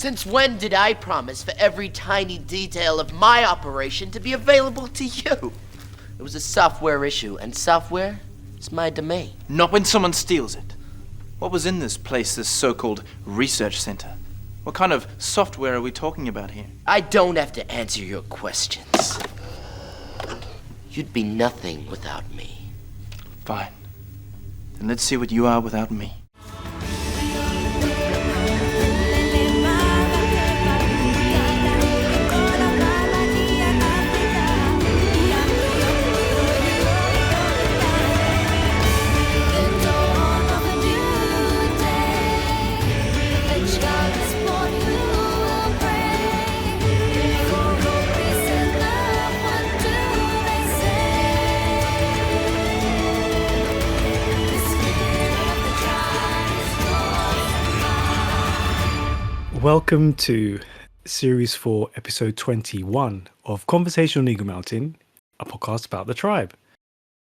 Since when did I promise for every tiny detail of my operation to be available to you? It was a software issue, and software is my domain. Not when someone steals it. What was in this place, this so-called research center? What kind of software are we talking about here? I don't have to answer your questions. You'd be nothing without me. Fine. Then let's see what you are without me. Welcome to Series 4, Episode 21 of Conversational Eagle Mountain, a podcast about the tribe.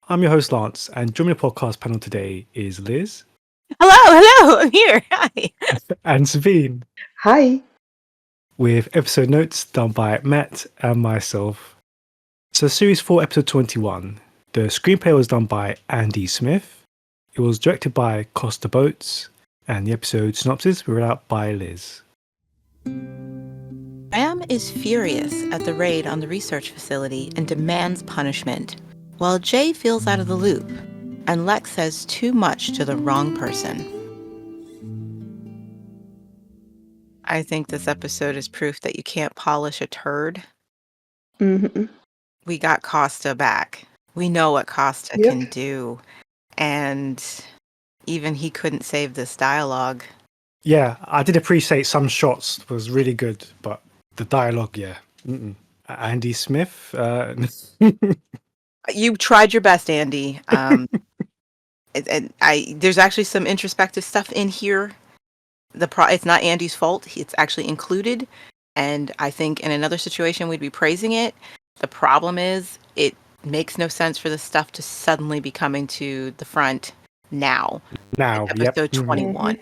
I'm your host, Lance, and joining the podcast panel today is Liz. Hello, I'm here. Hi. And Sabine. Hi. With episode notes done by Matt and myself. So, Series 4, Episode 21. The screenplay was done by Andy Smith. It was directed by Costa Boats, and the episode synopsis were read out by Liz. Ram is furious at the raid on the research facility and demands punishment, while Jay feels out of the loop, and Lex says too much to the wrong person. I think this episode is proof that you can't polish a turd. Mm-hmm. We got Costa back. We know what Costa can do, and even he couldn't save this dialogue. Yeah, I did appreciate some shots was really good, but the dialogue, yeah. Andy Smith. You tried your best, Andy. There's actually some introspective stuff in here. It's not Andy's fault. It's actually included, and I think in another situation we'd be praising it. The problem is it makes no sense for this stuff to suddenly be coming to the front now. Episode 21.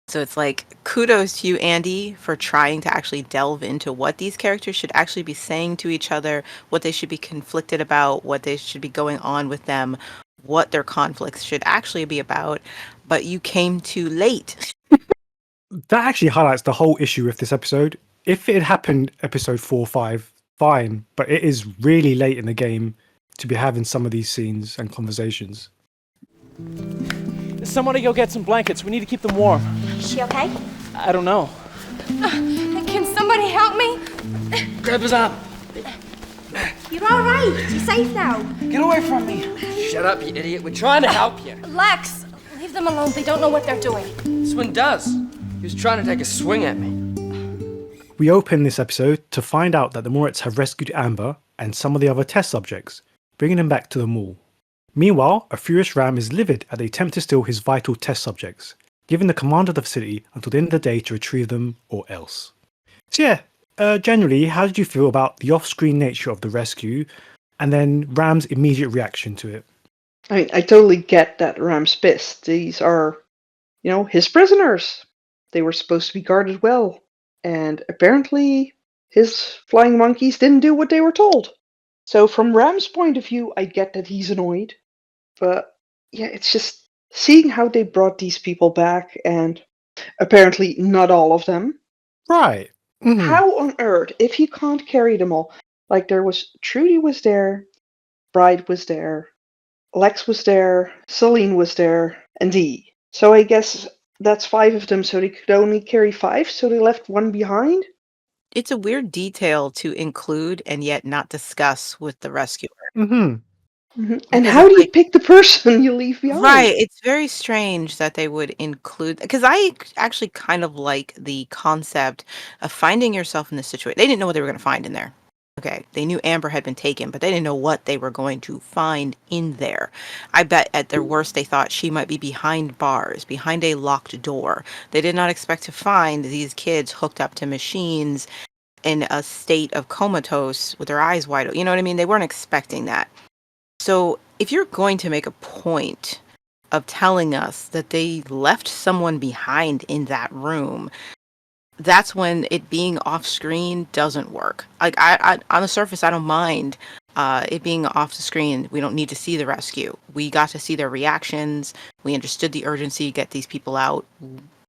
So it's like, kudos to you, Andy, for trying to actually delve into what these characters should actually be saying to each other, what they should be conflicted about, what they should be going on with them, what their conflicts should actually be about. But you came too late. That actually highlights the whole issue with this episode. If it had happened episode 4 or 5, fine. But it is really late in the game to be having some of these scenes and conversations. Somebody go get some blankets. We need to keep them warm. Is she okay? I don't know. Can somebody help me? Grab his arm. You're all right. You're safe now. Get away from me. Shut up, you idiot. We're trying to help you. Lex, leave them alone. They don't know what they're doing. This one does. He was trying to take a swing at me. We open this episode to find out that the Moritz have rescued Amber and some of the other test subjects, bringing them back to the mall. Meanwhile, a furious Ram is livid at the attempt to steal his vital test subjects, giving the command of the facility until the end of the day to retrieve them or else. So yeah, generally, how did you feel about the off-screen nature of the rescue and then Ram's immediate reaction to it? I mean, I totally get that Ram's pissed. These are, his prisoners. They were supposed to be guarded well. And apparently, his flying monkeys didn't do what they were told. So from Ram's point of view, I get that he's annoyed. But yeah, it's just seeing how they brought these people back, and apparently not all of them. Right. Mm-hmm. How on earth, if you can't carry them all? Like Trudy was there, Bride was there, Lex was there, Salene was there, and Dee. So I guess that's 5 of them, so they could only carry 5, so they left 1 behind? It's a weird detail to include and yet not discuss with the rescuer. Mm-hmm. Mm-hmm. And how do you pick the person you leave behind? Right. It's very strange that they would include, because I actually kind of like the concept of finding yourself in this situation. They didn't know what they were going to find in there. Okay. They knew Amber had been taken, but they didn't know what they were going to find in there. I bet at their worst, they thought she might be behind bars, behind a locked door. They did not expect to find these kids hooked up to machines in a state of comatose with their eyes wide open. You know what I mean? They weren't expecting that. So if you're going to make a point of telling us that they left someone behind in that room, that's when it being off screen doesn't work. Like I on the surface, I don't mind it being off the screen. We don't need to see the rescue. We got to see their reactions. We understood the urgency, get these people out.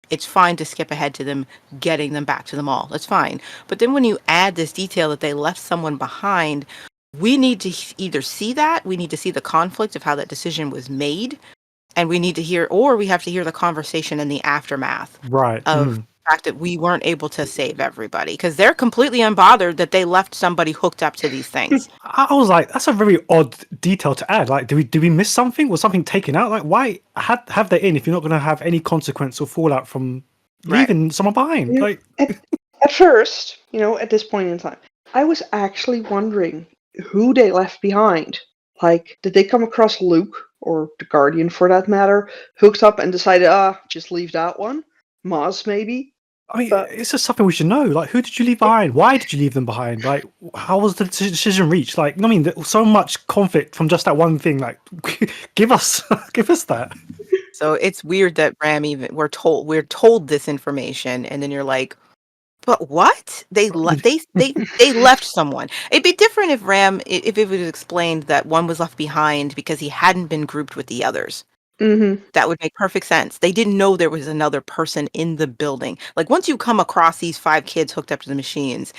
It's fine to skip ahead to them getting them back to the mall. That's fine. But then when you add this detail that they left someone behind, we need to either see that, we need to see the conflict of how that decision was made, and we need to hear, or we have to hear the conversation in the aftermath Right. of the fact that we weren't able to save everybody because they're completely unbothered that they left somebody hooked up to these things. I was like, that's a very odd detail to add. Like, did we miss something? Was something taken out? Like, why have that in if you're not going to have any consequence or fallout from leaving someone behind? Yeah. Like, At first, at this point in time, I was actually wondering who they left behind. Like, did they come across Luke, or the Guardian for that matter, hooked up and decided, just leave that one? Maz, maybe? I mean, But- it's just something we should know. Like, who did you leave behind? Why did you leave them behind? Like, how was the decision reached? Like, I mean, there's so much conflict from just that one thing. Like, give us that. So it's weird that Ram we're told this information, and then you're like, but what? They left someone. It'd be different if if it was explained that one was left behind because he hadn't been grouped with the others. Mm-hmm. That would make perfect sense. They didn't know there was another person in the building. Like once you come across these 5 kids hooked up to the machines,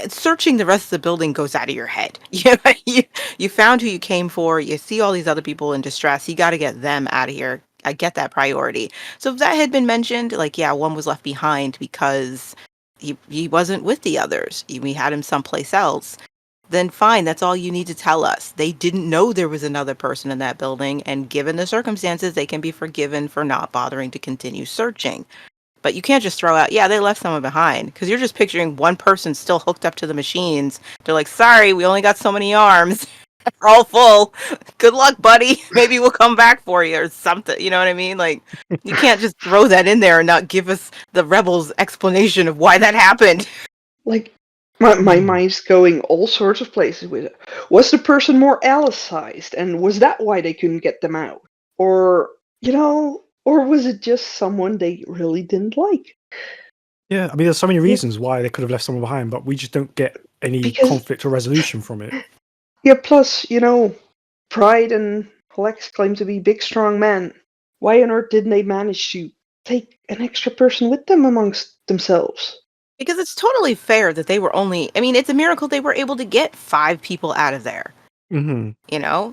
searching the rest of the building goes out of your head. You found who you came for. You see all these other people in distress. You got to get them out of here. I get that priority. So if that had been mentioned, like, yeah, one was left behind because he wasn't with the others. We had him someplace else. Then fine, that's all you need to tell us. They didn't know there was another person in that building, and given the circumstances, they can be forgiven for not bothering to continue searching. But you can't just throw out, yeah, they left someone behind, because you're just picturing one person still hooked up to the machines. They're like, sorry, we only got so many arms. We're all full. Good luck, buddy. Maybe we'll come back for you or something. You know what I mean? Like, you can't just throw that in there and not give us the rebels' explanation of why that happened. Like, my mind's going all sorts of places with it. Was the person more Alice-sized, and was that why they couldn't get them out? Or, or was it just someone they really didn't like? Yeah, I mean, there's so many reasons why they could have left someone behind, but we just don't get any conflict or resolution from it. Yeah, plus, Pride and Lex claim to be big, strong men. Why on earth didn't they manage to take an extra person with them amongst themselves? Because it's totally fair that they were it's a miracle they were able to get 5 people out of there. Mm-hmm.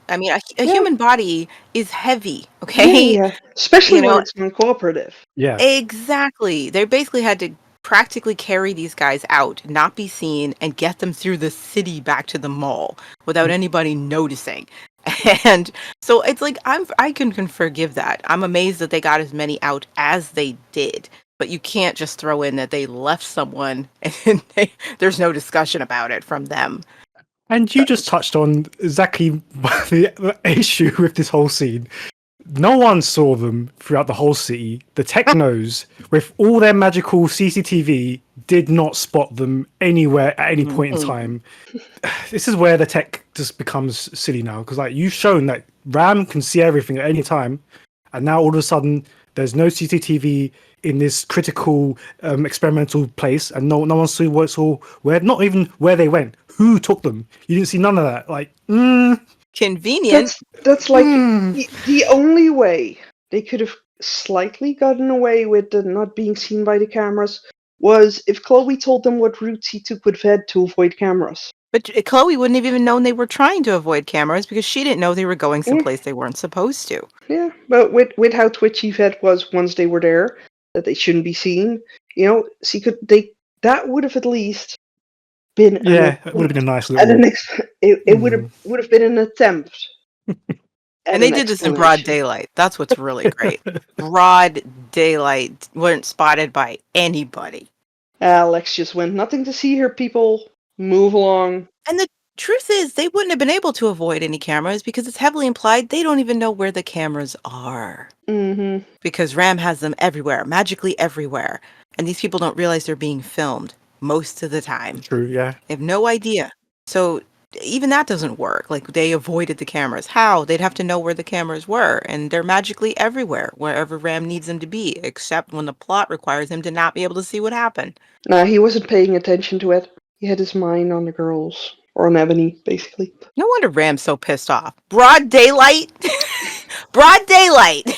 I mean, a human body is heavy, okay? Yeah. Especially when it's uncooperative. Yeah. Exactly. They basically had to practically carry these guys out, not be seen, and get them through the city back to the mall without anybody noticing. And so it's like, I can forgive that. I'm amazed that they got as many out as they did. But you can't just throw in that they left someone and there's no discussion about it from them. And you just touched on exactly the issue with this whole scene. No one saw them throughout the whole city. The technos, with all their magical CCTV, did not spot them anywhere at any point in time. This is where the tech just becomes silly now, because like you've shown that Ram can see everything at any time, and now all of a sudden there's no CCTV in this critical experimental place, and no one saw where, not even where they went, who took them. You didn't see none of that. Like, convenient. That's like the only way they could have slightly gotten away with the not being seen by the cameras was if Chloe told them what routes he took with Ved to avoid cameras. But Chloe wouldn't have even known they were trying to avoid cameras because she didn't know they were going someplace they weren't supposed to. Yeah, but with how twitchy Ved was once they were there, that they shouldn't be seen, that would have at least been it would have been a nice little. It would have been an attempt. And they did this in broad daylight. That's what's really great. Broad daylight, weren't spotted by anybody. Alex just went, nothing to see here, people. Move along. And the truth is, they wouldn't have been able to avoid any cameras because it's heavily implied they don't even know where the cameras are. Mm-hmm. Because Ram has them everywhere, magically everywhere. And these people don't realize they're being filmed most of the time. True, yeah. They have no idea. So even that doesn't work. Like, they avoided the cameras. How? They'd have to know where the cameras were, and they're magically everywhere, wherever Ram needs them to be, except when the plot requires him to not be able to see what happened. Nah, he wasn't paying attention to it. He had his mind on the girls. Or on Ebony, basically. No wonder Ram's so pissed off. Broad daylight? Broad daylight!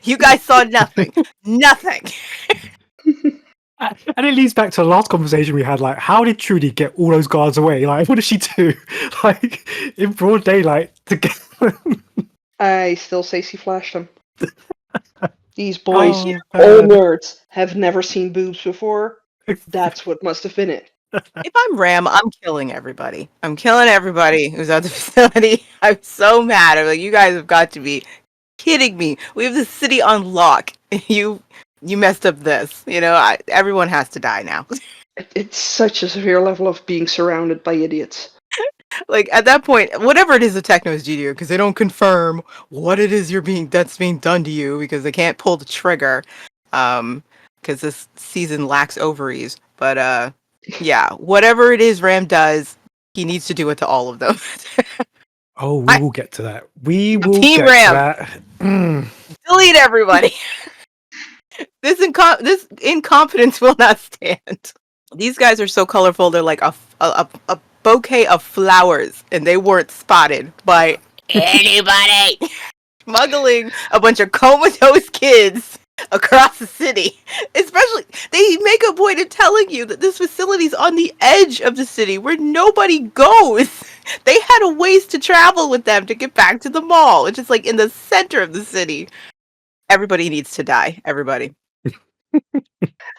You guys saw nothing. Nothing. And it leads back to the last conversation we had. Like, how did Trudy get all those guards away? Like, what did she do? Like, in broad daylight to get them? I still say she flashed them. These boys, Oh, all man. nerds, have never seen boobs before. That's what must have been it. If I'm Ram, I'm killing everybody. I'm killing everybody who's at the facility. I'm so mad. I'm like, you guys have got to be kidding me. We have the city on lock. You messed up this. Everyone has to die now. It's such a severe level of being surrounded by idiots. Like, at that point, whatever it is the Technos do to you, because they don't confirm what it is that's being done to you, because they can't pull the trigger, because this season lacks ovaries. But yeah, whatever it is Ram does, he needs to do it to all of them. Oh, we will get to that. We will Team get Ram. to that. Delete everybody. This incompetence will not stand. These guys are so colorful. They're like a bouquet of flowers, and they weren't spotted by anybody. Smuggling a bunch of comatose kids across the city. Especially, they make a point of telling you that this facility's on the edge of the city where nobody goes. They had a ways to travel with them to get back to the mall. It's just like in the center of the city. Everybody needs to die. Everybody.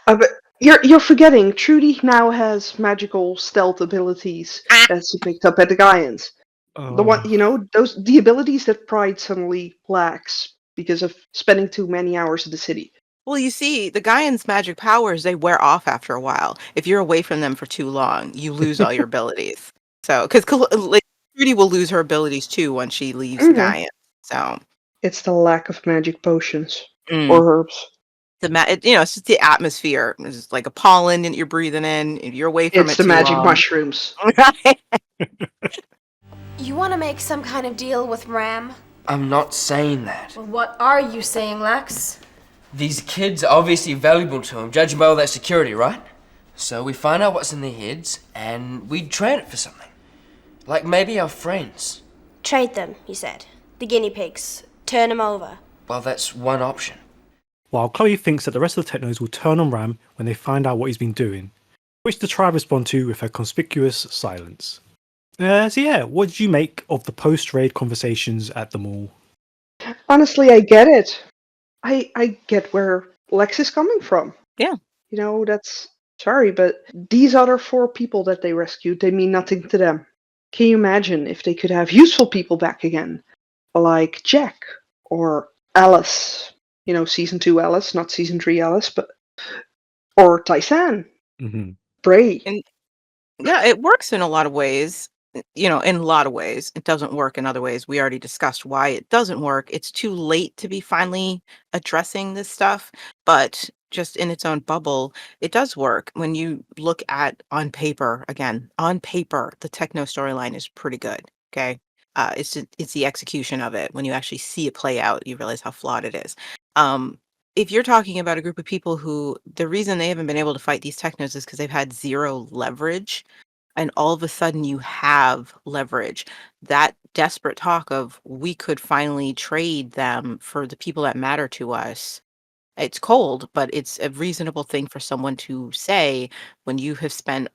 But you're forgetting, Trudy now has magical stealth abilities that she picked up at the Gaians. The one, the abilities that Pride suddenly lacks because of spending too many hours in the city. Well, you see, the Gaians' magic powers, they wear off after a while. If you're away from them for too long, you lose all your abilities. So, because Trudy will lose her abilities too once she leaves the Gaians. So, it's the lack of magic potions Mm. or herbs. It's just the atmosphere. It's like a pollen that you're breathing in. If you're away from It's it the too magic long. mushrooms. You want to make some kind of deal with Ram? I'm not saying that. Well, what are you saying, Lex? These kids are obviously valuable to him, judging by all that security, right? So we find out what's in their heads, and we trade it for something. Like maybe our friends. Trade them, you said. The guinea pigs. Turn them over. Well, that's one option. While Chloe thinks that the rest of the Technos will turn on Ram when they find out what he's been doing, which the tribe respond to with her conspicuous silence. So yeah, what did you make of the post-raid conversations at the mall? Honestly, I get it. I get where Lex is coming from. Yeah. That's... Sorry, but these other 4 people that they rescued, they mean nothing to them. Can you imagine if they could have useful people back again? Like Jack, or Alice. Season 2 Alice, not Season 3 Alice, but... Or Tysan. Mm-hmm. Bray. Yeah, it works in a lot of ways. In a lot of ways. It doesn't work in other ways. We already discussed why it doesn't work. It's too late to be finally addressing this stuff, but just in its own bubble, it does work. When you look at on paper, the Techno storyline is pretty good. Okay. It's the execution of it. When you actually see it play out, you realize how flawed it is. If you're talking about a group of people who the reason they haven't been able to fight these Technos is because they've had zero leverage, and all of a sudden you have leverage. That desperate talk of we could finally trade them for the people that matter to us. It's cold, but it's a reasonable thing for someone to say when you have spent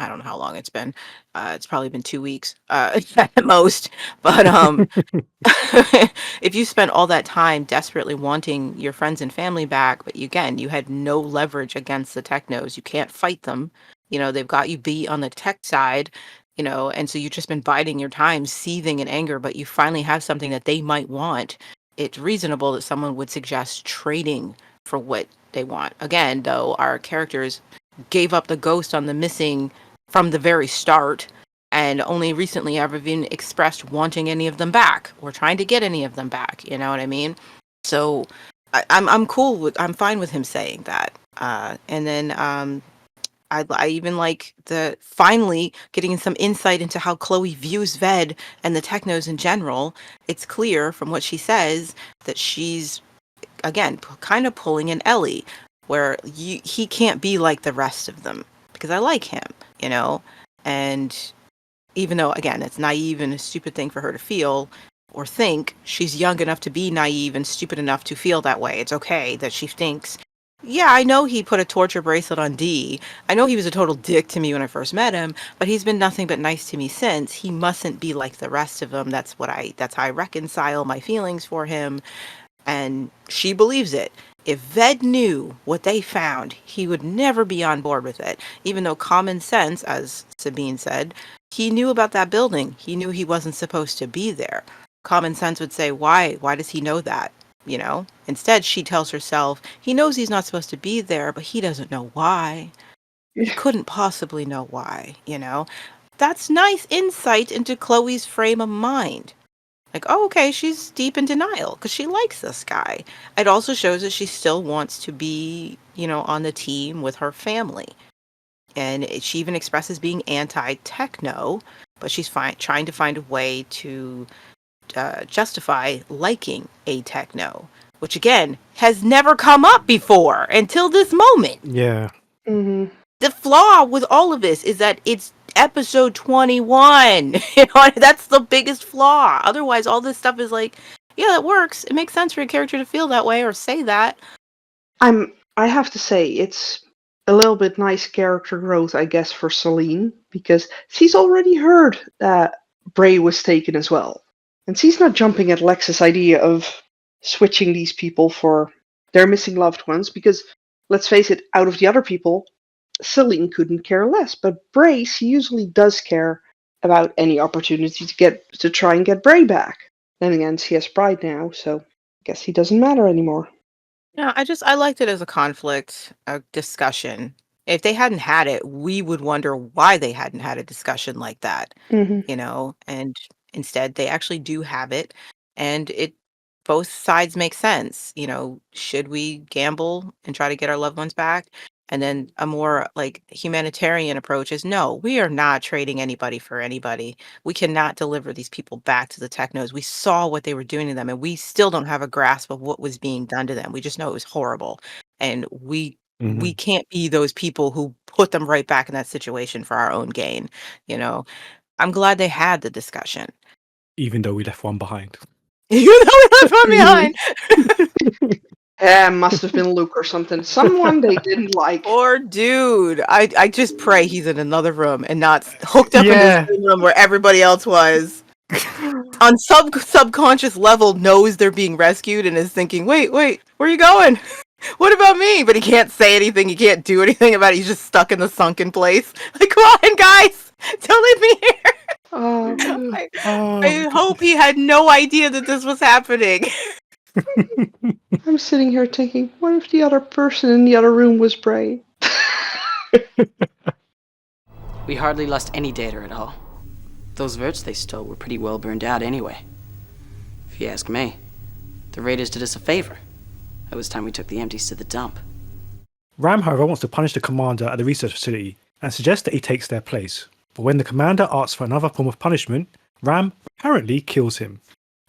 I don't know how long it's been. It's probably been 2 weeks at the most. But if you spent all that time desperately wanting your friends and family back, but you had no leverage against the Technos, you can't fight them. They've got you beat on the tech side, and so you've just been biding your time, seething in anger, but you finally have something that they might want. It's reasonable that someone would suggest trading for what they want. Again, though, our characters gave up the ghost on the missing from the very start, and only recently have even expressed wanting any of them back or trying to get any of them back. You know what I mean? So I'm fine with him saying that. And then I even like the finally getting some insight into how Chloe views Ved and the Technos in general. It's clear from what she says that she's, again, kind of pulling an Ellie, where he can't be like the rest of them because I like him, you know? And even though, again, it's naive and a stupid thing for her to feel or think, she's young enough to be naive and stupid enough to feel that way. It's okay that she thinks, yeah, I know he put a torture bracelet on D. I know he was a total dick to me when I first met him, but he's been nothing but nice to me since. He mustn't be like the rest of them. That's how I reconcile my feelings for him. And she believes it. If Ved knew what they found, he would never be on board with it. Even though common sense, as Sabine said, he knew about that building. He knew he wasn't supposed to be there. Common sense would say, why? Why does he know that? You know? Instead, she tells herself, he knows he's not supposed to be there, but he doesn't know why. He couldn't possibly know why, you know? That's nice insight into Chloe's frame of mind. Like, oh, okay, she's deep in denial because she likes this guy. It also shows that she still wants to be, you know, on the team with her family. And she even expresses being anti-techno, but she's trying to find a way to justify liking a techno, which again has never come up before until this moment. Yeah. Mm-hmm. The flaw with all of this is that it's episode 21. You know, that's the biggest flaw. Otherwise, all this stuff is like, yeah, it works. It makes sense for a character to feel that way or say that. I have to say, it's a little bit nice character growth, I guess, for Salene, because she's already heard that Bray was taken as well. And she's not jumping at Lex's idea of switching these people for their missing loved ones, because, let's face it, out of the other people, Salene couldn't care less. But Bray, she usually does care about any opportunity to try and get Bray back. Then again, she has pride now, so I guess he doesn't matter anymore. No, I liked it as a conflict, a discussion. If they hadn't had it, we would wonder why they hadn't had a discussion like that, Mm-hmm. you know, and instead they actually do have it, and both sides make sense. You know, should we gamble and try to get our loved ones back? And then a more like humanitarian approach is no, we are not trading anybody for anybody. We cannot deliver these people back to the technos. We saw what they were doing to them, and we still don't have a grasp of what was being done to them. We just know it was horrible. And we can't be those people who put them right back in that situation for our own gain. You know, I'm glad they had the discussion. Even though we left one behind. You know, we left one behind. Must have been Luke or something. Someone they didn't like. Or dude, I just pray he's in another room and not hooked up in Yeah. the same room where everybody else was. On subconscious level, knows they're being rescued and is thinking, wait, where are you going? What about me? But he can't say anything. He can't do anything about it. He's just stuck in the sunken place. Like, come on, guys, don't leave me here. I hope he had no idea that this was happening. I'm sitting here thinking, what if the other person in the other room was Bray? We hardly lost any data at all. Those verts they stole were pretty well burned out anyway. If you ask me, the raiders did us a favor. It was time we took the empties to the dump. Ram, however, wants to punish the commander at the research facility and suggests that he takes their place. But when the commander asks for another form of punishment, Ram apparently kills him.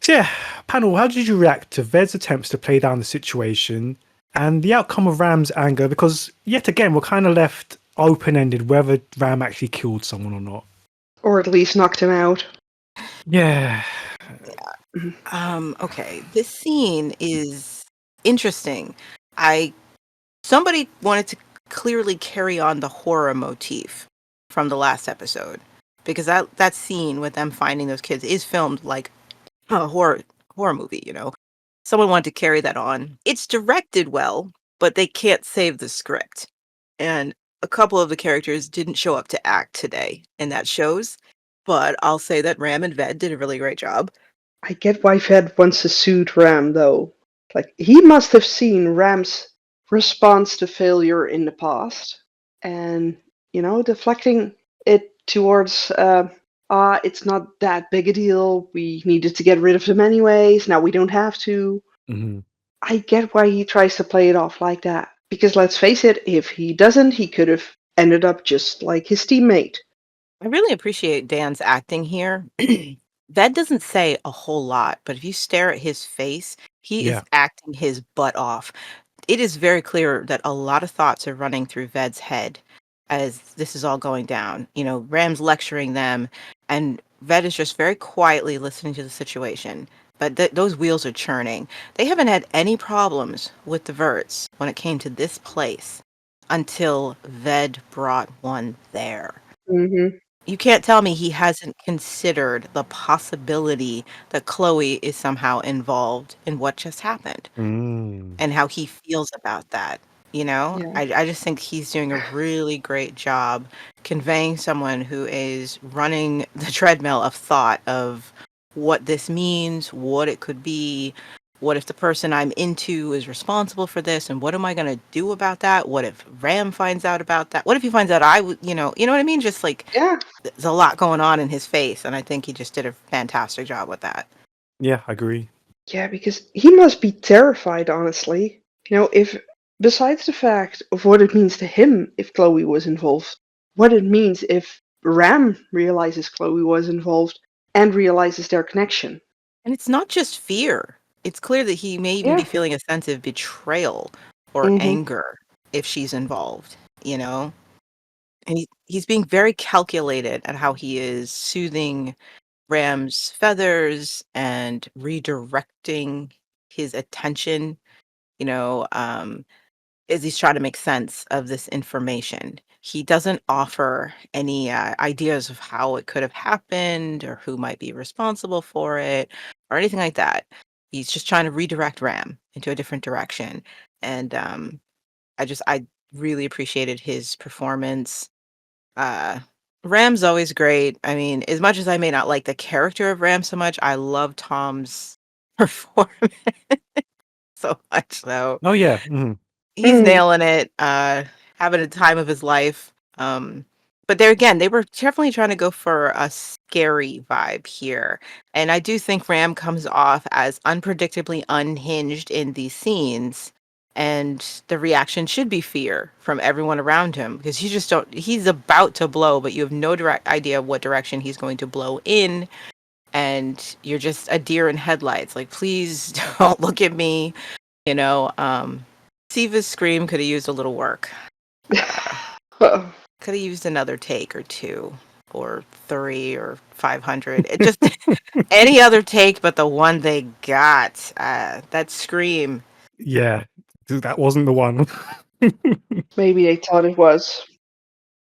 So yeah, panel, how did you react to Ved's attempts to play down the situation and the outcome of Ram's anger? Because yet again, we're kind of left open-ended whether Ram actually killed someone or not. Or at least knocked him out. Yeah. Okay, this scene is interesting. Somebody wanted to clearly carry on the horror motif from the last episode, because that scene with them finding those kids is filmed like a horror movie, you know. Someone wanted to carry that on. It's directed well, but they can't save the script. And a couple of the characters didn't show up to act today, and that shows. But I'll say that Ram and Ved did a really great job. I get why Ved wants to suit Ram, though. Like, he must have seen Ram's response to failure in the past, and, you know, deflecting it towards, it's not that big a deal, we needed to get rid of them anyways, now we don't have to. Mm-hmm. I get why he tries to play it off like that. Because let's face it, if he doesn't, he could have ended up just like his teammate. I really appreciate Dan's acting here. That doesn't say a whole lot, but if you stare at his face, he is Yeah. acting his butt off. It is very clear that a lot of thoughts are running through Ved's head as this is all going down. You know, Ram's lecturing them, and Ved is just very quietly listening to the situation. But those wheels are churning. They haven't had any problems with the Verts when it came to this place until Ved brought one there. Mm-hmm. You can't tell me he hasn't considered the possibility that Chloe is somehow involved in what just happened Mm. and how he feels about that. You know, Yeah. I just think he's doing a really great job conveying someone who is running the treadmill of thought of what this means, what it could be, what if the person I'm into is responsible for this, and what am I going to do about that? What if Ram finds out about that? What if he finds out you know what I mean? Just like Yeah. there's a lot going on in his face, and I think he just did a fantastic job with that. Yeah, I agree. Yeah, because he must be terrified, honestly. You know, if besides the fact of what it means to him if Chloe was involved, what it means if Ram realizes Chloe was involved and realizes their connection. And it's not just fear. It's clear that he may even be Yeah. feeling a sense of betrayal or Mm-hmm. anger if she's involved, you know? And he's being very calculated at how he is soothing Ram's feathers and redirecting his attention, you know, as he's trying to make sense of this information. He doesn't offer any ideas of how it could have happened or who might be responsible for it or anything like that. He's just trying to redirect Ram into a different direction. And I really appreciated his performance. Uh, Ram's always great. I mean, as much as I may not like the character of Ram so much, I love Tom's performance so much. So Oh yeah. Mhm. he's nailing it, having a time of his life. But there again, they were definitely trying to go for a scary vibe here. And I do think Ram comes off as unpredictably unhinged in these scenes. And the reaction should be fear from everyone around him because he's about to blow, but you have no direct idea what direction he's going to blow in. And you're just a deer in headlights. Like, please don't look at me. You know, Siva's scream could have used a little work. Uh, Could have used another take or two or 3 or 500. It just any other take but the one they got. That scream. Yeah, that wasn't the one. Maybe they thought it was.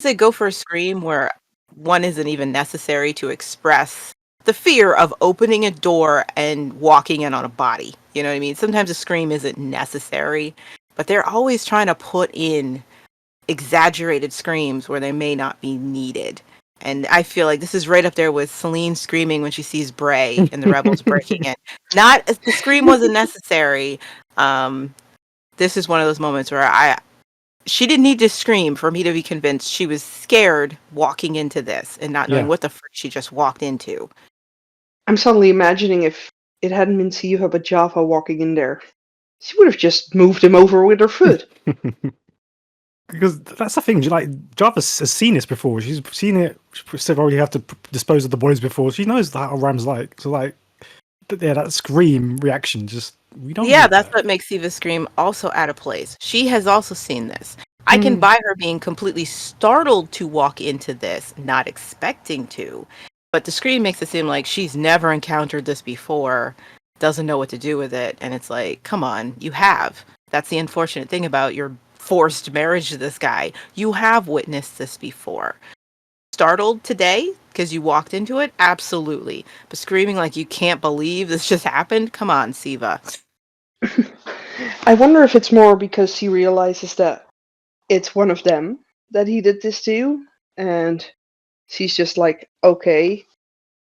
They go for a scream where one isn't even necessary to express the fear of opening a door and walking in on a body. You know what I mean? Sometimes a scream isn't necessary, but they're always trying to put in exaggerated screams where they may not be needed. And I feel like this is right up there with Salene screaming when she sees Bray and the rebels breaking in. Not the scream wasn't necessary. This is one of those moments where she didn't need to scream for me to be convinced she was scared walking into this and not knowing Yeah. what the frick she just walked into. I'm suddenly imagining if it hadn't been Siva but Java walking in there. She would have just moved him over with her foot. Because that's the thing. Like Java has seen this before. She's seen it. She's already have to dispose of the boys before. She knows how Ram's like. So like, yeah, that scream reaction. Just we don't. Yeah, need that's that. what makes Siva scream also out of place. She has also seen this. I can buy her being completely startled to walk into this, not expecting to. But the scream makes it seem like she's never encountered this before, doesn't know what to do with it. And it's like, come on, you have. That's the unfortunate thing about your forced marriage to this guy. You have witnessed this before. Startled today because you walked into it? Absolutely. But screaming like you can't believe this just happened? Come on, Siva. I wonder if it's more because he realizes that it's one of them that he did this to, and she's just like, okay,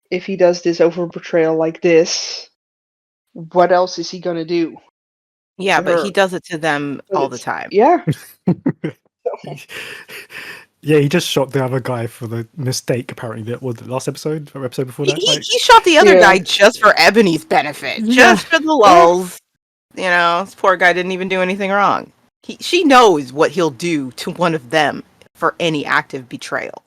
if he does this over betrayal like this, what else is he gonna do? Yeah, to but her? he does it to them But all the it's- time. Yeah. Yeah, he just shot the other guy for the mistake. Apparently, that was the last episode or episode before that. Like, He shot the other Yeah. guy just for Ebony's benefit, just for the lulls. You know, this poor guy didn't even do anything wrong. She knows what he'll do to one of them for any active betrayal.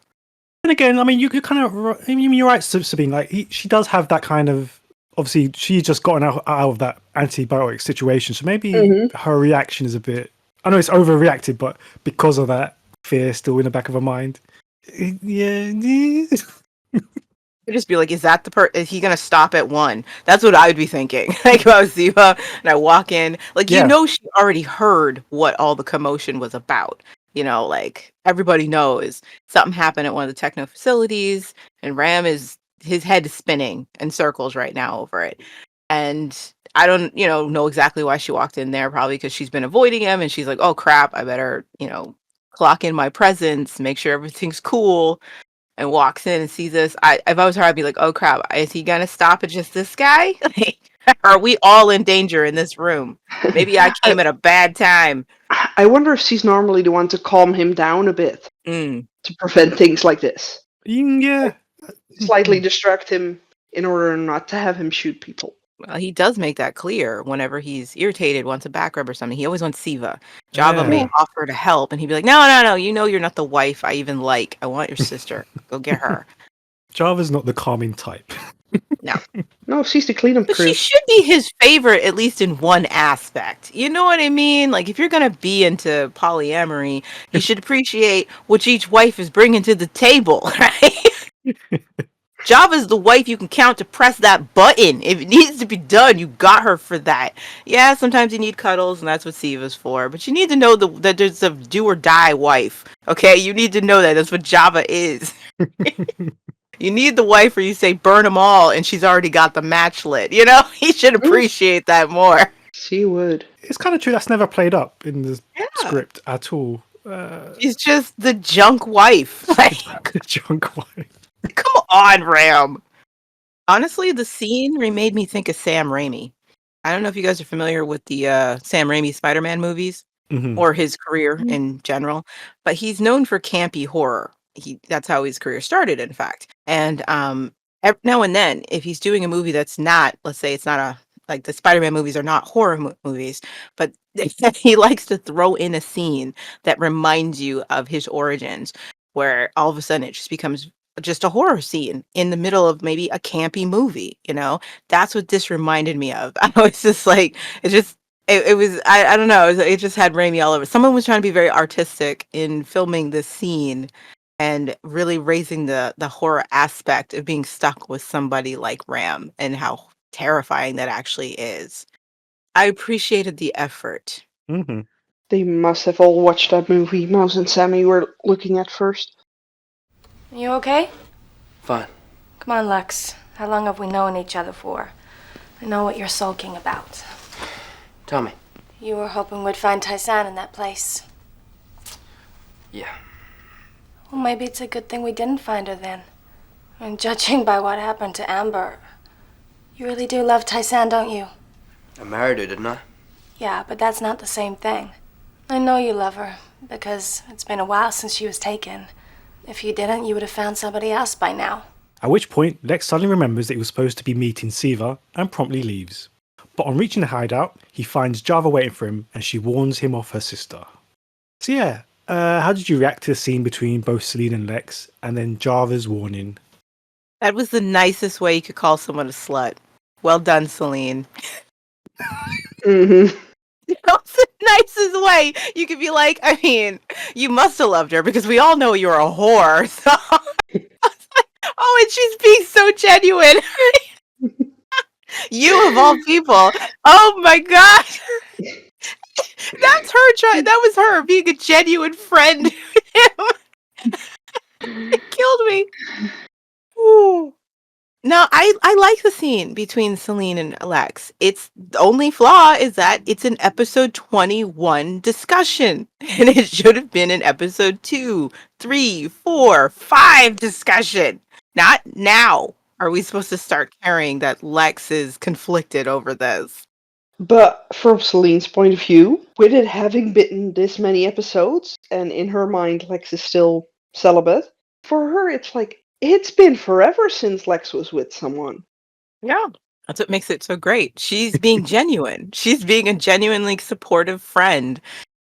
And again, I mean, you kind of, I mean, you're right, Sabine. Like, she does have that kind of. Obviously, she's just gotten out of that antibiotic situation, so maybe her reaction is a bit. I know it's overreacted, but because of that fear still in the back of her mind, yeah. I'd just be like, is he gonna stop at one? That's what I would be thinking. Like, if I was Ziva and I walk in, like, Yeah. she already heard what all the commotion was about. Like, everybody knows something happened at one of the techno facilities, and Ram his head is spinning in circles right now over it. And I don't, know exactly why she walked in there, probably because she's been avoiding him, and she's like, oh crap, I better, clock in my presence, make sure everything's cool. And walks in and sees this. If I was her, I'd be like, oh crap, is he gonna stop at just this guy? Are we all in danger in this room? Maybe I came at a bad time. I wonder if she's normally the one to calm him down a bit to prevent things like this. Yeah. Slightly distract him in order not to have him shoot people. Well, he does make that clear whenever he's irritated, wants a back rub or something. He always wants Siva. Java may offer to help, and he'd be like, no, you're not the wife I even like. I want your sister. Go get her. Java's not the calming type. No, she's the cleanup But crew. she should be his favorite, at least in one aspect. You know what I mean? Like, if you're going to be into polyamory, you should appreciate what each wife is bringing to the table, right? Java's the wife you can count to press that button. If it needs to be done, you got her for that. Yeah, sometimes you need cuddles, and that's what Siva's for. But you need to know that there's a do or die wife. Okay, you need to know that. That's what Java is. You need the wife where you say burn them all, and she's already got the match lit. He should appreciate that more. She would. It's kind of true. That's never played up in the script at all. She's just the junk wife. The junk wife. Come on, Ram. Honestly, the scene made me think of Sam Raimi. I don't know if you guys are familiar with the Sam Raimi Spider-Man movies or his career in general, but he's known for campy horror. That's how his career started, in fact. And now and then, if he's doing a movie that's not, let's say it's not like the Spider-Man movies are not horror movies, but he likes to throw in a scene that reminds you of his origins, where all of a sudden it just becomes just a horror scene in the middle of maybe a campy movie. That's what this reminded me of. I was just like, it was, I don't know, it just had Raimi all over. Someone was trying to be very artistic in filming this scene and really raising the horror aspect of being stuck with somebody like Ram and how terrifying that actually is. I appreciated the effort. They must have all watched that movie Mouse and Sammy were looking at first. You okay? Fine. Come on, Lex. How long have we known each other for? I know what you're sulking about. Tell me. You were hoping we'd find Tysan in that place. Yeah. Well, maybe it's a good thing we didn't find her then. And judging by what happened to Amber, you really do love Tysan, don't you? I married her, didn't I? Yeah, but that's not the same thing. I know you love her, because it's been a while since she was taken. If you didn't, you would have found somebody else by now. At which point, Lex suddenly remembers that he was supposed to be meeting Siva and promptly leaves. But on reaching the hideout, he finds Java waiting for him and she warns him of her sister. So yeah, how did you react to the scene between both Salene and Lex and then Java's warning? That was the nicest way you could call someone a slut. Well done, Salene. That was the nicest way. You could be like, I mean, you must have loved her because we all know you're a whore. So I was like, oh, and she's being so genuine. You of all people. Oh my God. That's her that was her being a genuine friend with him. It killed me. Ooh. No, I like the scene between Salene and Lex. It's the only flaw is that it's an episode 21 discussion. And it should have been an episode 2, 3, 4, 5 discussion. Not now. Are we supposed to start caring that Lex is conflicted over this? But from Selene's point of view, with it having been this many episodes, and in her mind Lex is still celibate, for her it's like, it's been forever since Lex was with someone. Yeah. That's what makes it so great. She's being genuine. She's being a genuinely supportive friend.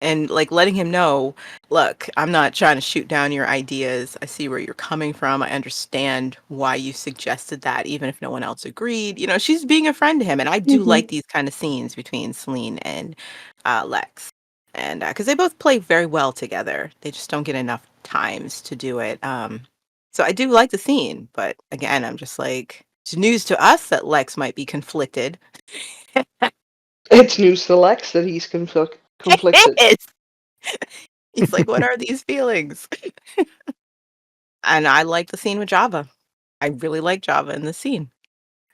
and like letting him know, look, I'm not trying to shoot down your ideas. I see where you're coming from. I understand why you suggested that, even if no one else agreed. She's being a friend to him, and I do Hmm. like these kind of scenes between Selene and Lex, and because they both play very well together. They just don't get enough times to do it. So I do like the scene, but again, I'm just like, it's news to us that Lex might be conflicted. It's news to Lex that he's conflicted. It's He's like, what are these feelings? And I like the scene with Java. I really like Java in the scene.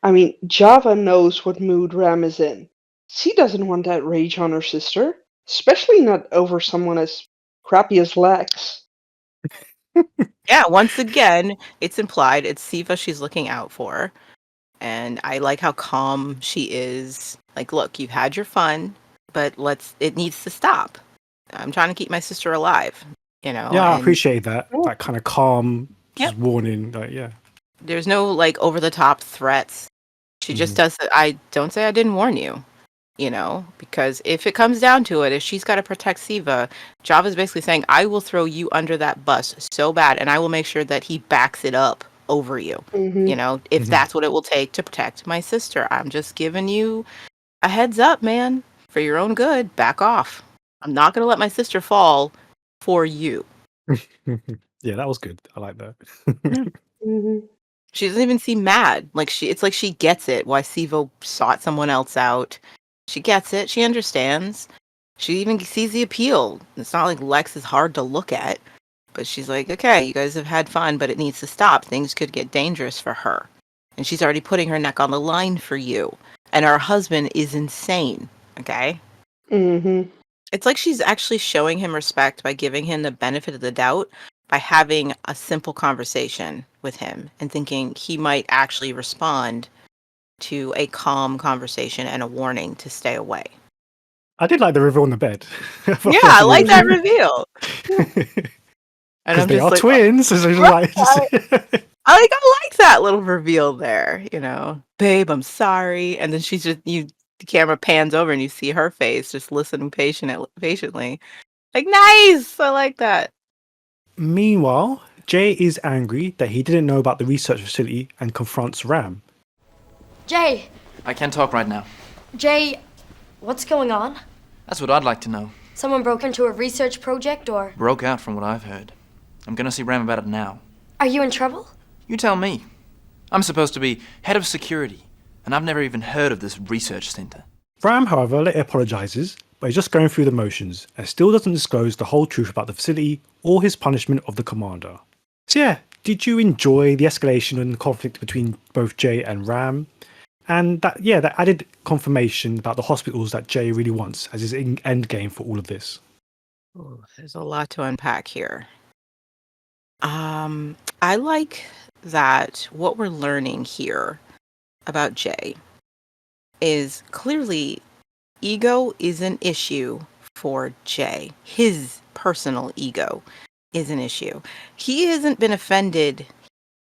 I mean, Java knows what mood Ram is in. She doesn't want that rage on her sister, especially not over someone as crappy as Lex. Yeah, once again, it's implied it's Siva she's looking out for. And I like how calm she is. Like, look, you've had your fun, but it needs to stop. I'm trying to keep my sister alive, Yeah, I and appreciate that. That kind of calm, Yep. just warning. Like, yeah. there's no like over the top threats. She just does the, I don't say I didn't warn you, because if it comes down to it, if she's got to protect Siva, Java's basically saying, I will throw you under that bus so bad, and I will make sure that he backs it up over you. Hmm. If that's what it will take to protect my sister. I'm just giving you a heads up, man. For your own good, back off. I'm not going to let my sister fall for you. Yeah, that was good. I like that. Hmm. She doesn't even seem mad. It's like she gets it why Sivo sought someone else out. She gets it. She understands. She even sees the appeal. It's not like Lex is hard to look at, but she's like, okay, you guys have had fun, but it needs to stop. Things could get dangerous for her. And she's already putting her neck on the line for you. And her husband is insane. Okay? Hmm. It's like she's actually showing him respect by giving him the benefit of the doubt by having a simple conversation with him and thinking he might actually respond to a calm conversation and a warning to stay away. I did like the reveal on the bed. Yeah, I like that reveal. And Because I'm they just are like, twins. So it's just like, I like that little reveal there, babe, I'm sorry. And then she's just, the camera pans over and you see her face just listening patiently. Like, nice. I like that. Meanwhile, Jay is angry that he didn't know about the research facility and confronts Ram. Jay, I can't talk right now. Jay, what's going on? That's what I'd like to know. Someone broke into a research project or Broke out from what I've heard. I'm gonna see Ram about it now. are you in trouble? You tell me. I'm supposed to be head of security, and I've never even heard of this research center. Ram, however, later apologizes, but he's just going through the motions and still doesn't disclose the whole truth about the facility or his punishment of the commander. So yeah, did you enjoy the escalation and conflict between both Jay and Ram? And that added confirmation about the hospitals that Jay really wants as his end game for all of this. Ooh, there's a lot to unpack here. I like that what we're learning here about Jay is clearly ego is an issue for Jay. His personal ego is an issue. He hasn't been offended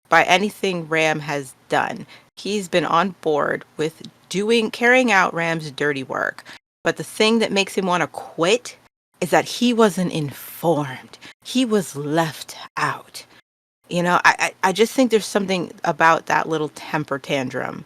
by anything Ram has done. He's been on board with carrying out Ram's dirty work. But the thing that makes him want to quit is that he wasn't informed. He was left out. I just think there's something about that little temper tantrum.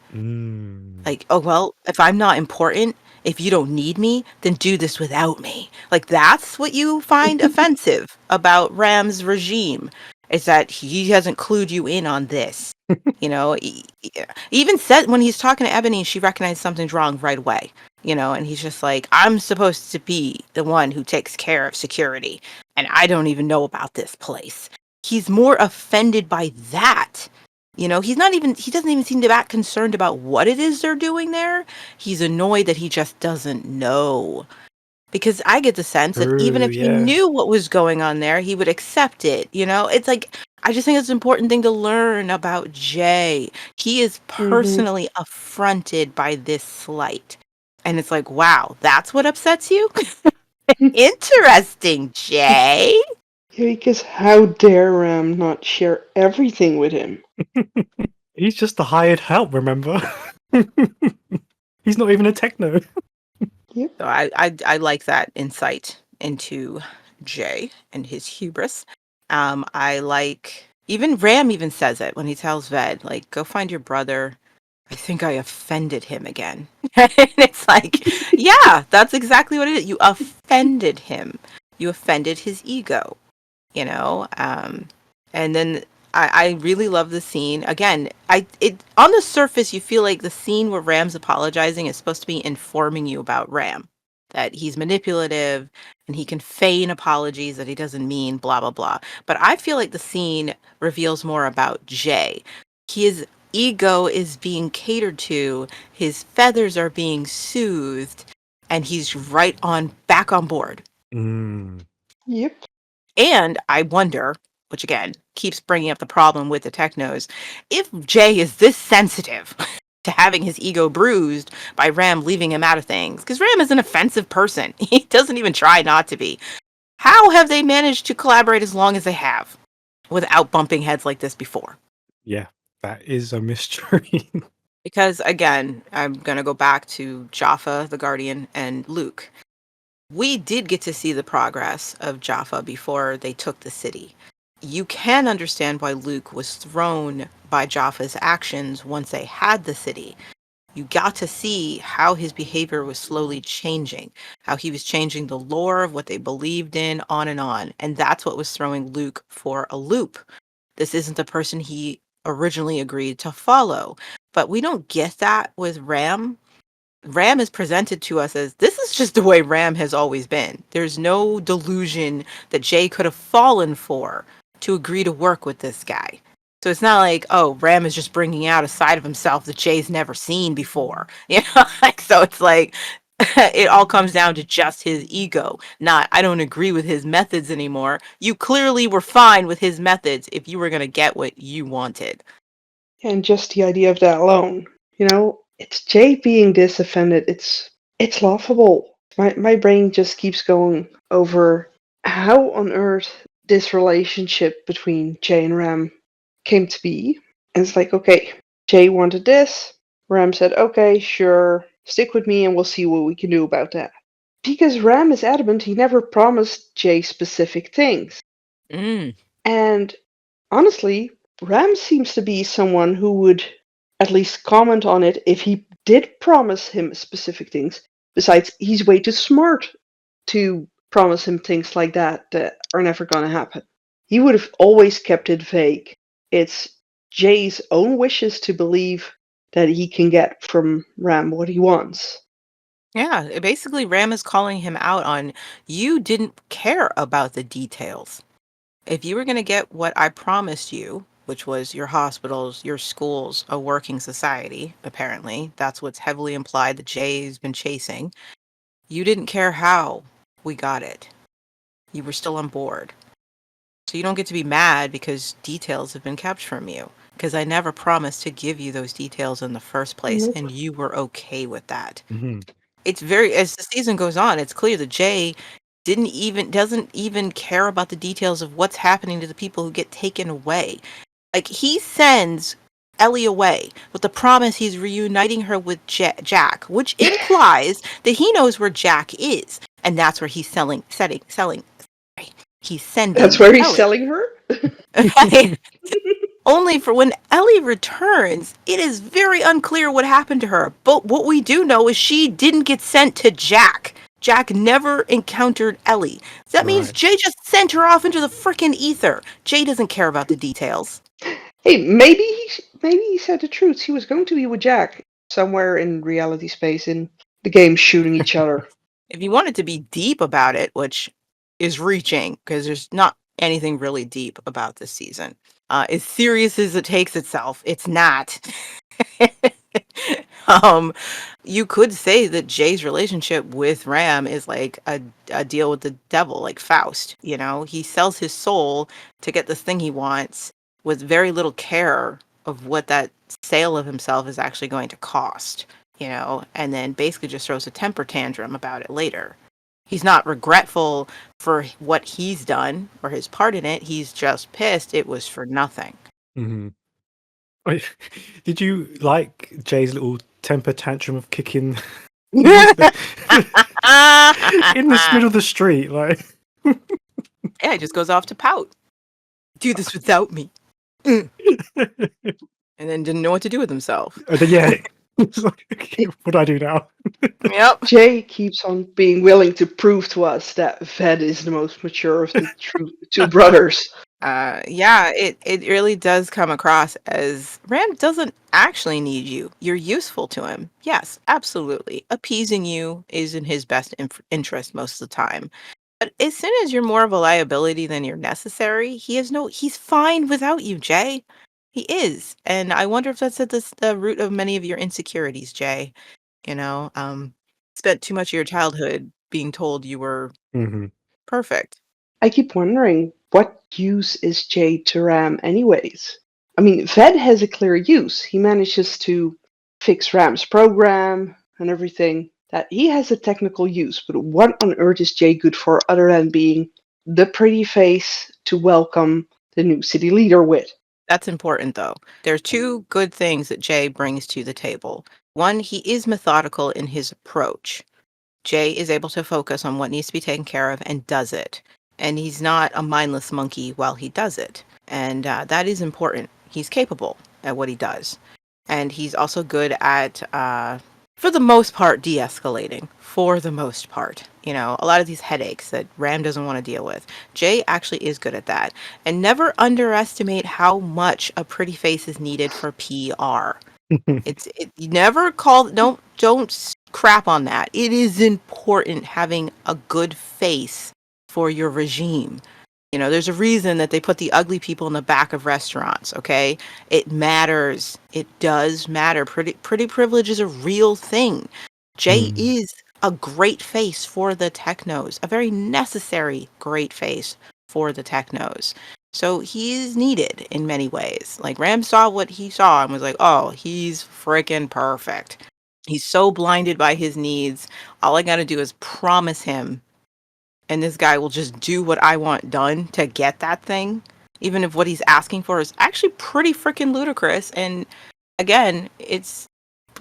Like, oh, well, if I'm not important, if you don't need me, then do this without me. Like, that's what you find offensive about Ram's regime, is that he hasn't clued you in on this. He even said when he's talking to Ebony, she recognized something's wrong right away. And he's just like, I'm supposed to be the one who takes care of security, and I don't even know about this place. He's more offended by that. He doesn't even seem that concerned about what it is they're doing there. He's annoyed that he just doesn't know. Because I get the sense that even if he knew what was going on there, he would accept it. It's like, I just think it's an important thing to learn about Jay. He is personally affronted by this slight. And it's like, wow, that's what upsets you? Interesting, Jay. Yeah, because how dare Ram not share everything with him? He's just the hired help, remember? He's not even a techno. Yep. So I like that insight into Jay and his hubris. I like, even Ram even says it when he tells Ved, like, go find your brother. I think I offended him again. And it's like, yeah, that's exactly what it is. You offended him. You offended his ego, you know? And then I really love the scene. Again, on the surface, you feel like the scene where Ram's apologizing is supposed to be informing you about Ram, that he's manipulative and he can feign apologies that he doesn't mean, blah, blah, blah. But I feel like the scene reveals more about Jay. His ego is being catered to, his feathers are being soothed, and he's back on board. Mm. Yep. And I wonder, which again keeps bringing up the problem with the technos, if Jay is this sensitive to having his ego bruised by Ram leaving him out of things, because Ram is an offensive person. He doesn't even try not to be. How have they managed to collaborate as long as they have without bumping heads like this before? Yeah, that is a mystery. Because again, I'm going to go back to Jaffa, the Guardian, and Luke. We did get to see the progress of Jaffa before they took the city. You can understand why Luke was thrown by Jaffa's actions once they had the city. You got to see how his behavior was slowly changing, how he was changing the lore of what they believed in, on and on. And that's what was throwing Luke for a loop. This isn't the person he originally agreed to follow. But we don't get that with Ram. Ram is presented to us as this is just the way Ram has always been. There's no delusion that Jay could have fallen for to agree to work with this guy. So it's not like, oh, Ram is just bringing out a side of himself that Jay's never seen before. You know, like, so it's like it all comes down to just his ego. Not, I don't agree with his methods anymore. You clearly were fine with his methods if you were going to get what you wanted. And just the idea of that alone, you know, it's Jay being this offended. It's laughable. My brain just keeps going over how on earth this relationship between Jay and Ram came to be. And it's like, okay, Jay wanted this. Ram said, okay, sure, stick with me and we'll see what we can do about that. Because Ram is adamant he never promised Jay specific things. And honestly, Ram seems to be someone who would at least comment on it if he did promise him specific things. Besides, he's way too smart to promise him things like that are never going to happen. He would have always kept it vague. It's Jay's own wishes to believe that he can get from Ram what he wants. Yeah, basically Ram is calling him out on, you didn't care about the details. If you were going to get what I promised you, which was your hospitals, your schools, a working society, apparently, that's what's heavily implied that Jay's been chasing, you didn't care how we got it. You were still on board. So you don't get to be mad because details have been kept from you. Because I never promised to give you those details in the first place, Nope. and you were okay with that. Mhm. It's very, as the season goes on, it's clear that Jay doesn't even care about the details of what's happening to the people who get taken away. Like, he sends Ellie away with the promise he's reuniting her with Jack, which implies that he knows where Jack is, and that's where he's selling. He's sending. That's where he's Ellie. selling her? Only for when Ellie returns, it is very unclear what happened to her. But what we do know is she didn't get sent to Jack. Jack never encountered Ellie. That means Right. Jay just sent her off into the frickin' ether. Jay doesn't care about the details. Hey, maybe he said the truth. He was going to be with Jack somewhere in reality space in the game shooting each other. If you wanted to be deep about it, which is reaching, because there's not anything really deep about this season. As serious as it takes itself, it's not. You could say that Jay's relationship with Ram is like a deal with the devil, like Faust. You know, he sells his soul to get this thing he wants with very little care of what that sale of himself is actually going to cost, you know, and then basically just throws a temper tantrum about it later. He's not regretful for what he's done or his part in it. He's just pissed it was for nothing. Mhm. Wait, did you like Jay's little temper tantrum of kicking? in the middle of the street, like. Yeah, he just goes off to pout. Do this without me. And then didn't know what to do with himself. And then, yeah, it's like, okay, what do I do now? Yep. Jay keeps on being willing to prove to us that Ved is the most mature of the two brothers. Yeah, it really does come across as Ram doesn't actually need you. You're useful to him. Yes, absolutely. Appeasing you is in his best interest most of the time. But as soon as you're more of a liability than you're necessary, he's fine without you, Jay. He is. And I wonder if that's at the root of many of your insecurities, Jay. You know, spent too much of your childhood being told you were Hmm. perfect. I keep wondering, what use is Jay to Ram anyways? I mean, Ved has a clear use. He manages to fix Ram's program and everything. That he has a technical use, but what on earth is Jay good for other than being the pretty face to welcome the new city leader with? That's important, though. There's two good things that Jay brings to the table. One, he is methodical in his approach. Jay is able to focus on what needs to be taken care of and does it. And he's not a mindless monkey while he does it. And that is important. He's capable at what he does. And he's also good at, for the most part, de-escalating. For the most part. You know, a lot of these headaches that Ram doesn't want to deal with. Jay actually is good at that. And never underestimate how much a pretty face is needed for PR. You never don't crap on that. It is important having a good face for your regime. You know, there's a reason that they put the ugly people in the back of restaurants, okay? It matters. It does matter. Pretty privilege is a real thing. Jay is a great face for the technos, a very necessary great face for the technos. So he's needed in many ways. Like Ram saw what he saw and was like, oh, he's freaking perfect. He's so blinded by his needs. All I got to do is promise him, and this guy will just do what I want done to get that thing, even if what he's asking for is actually pretty freaking ludicrous. And again, it's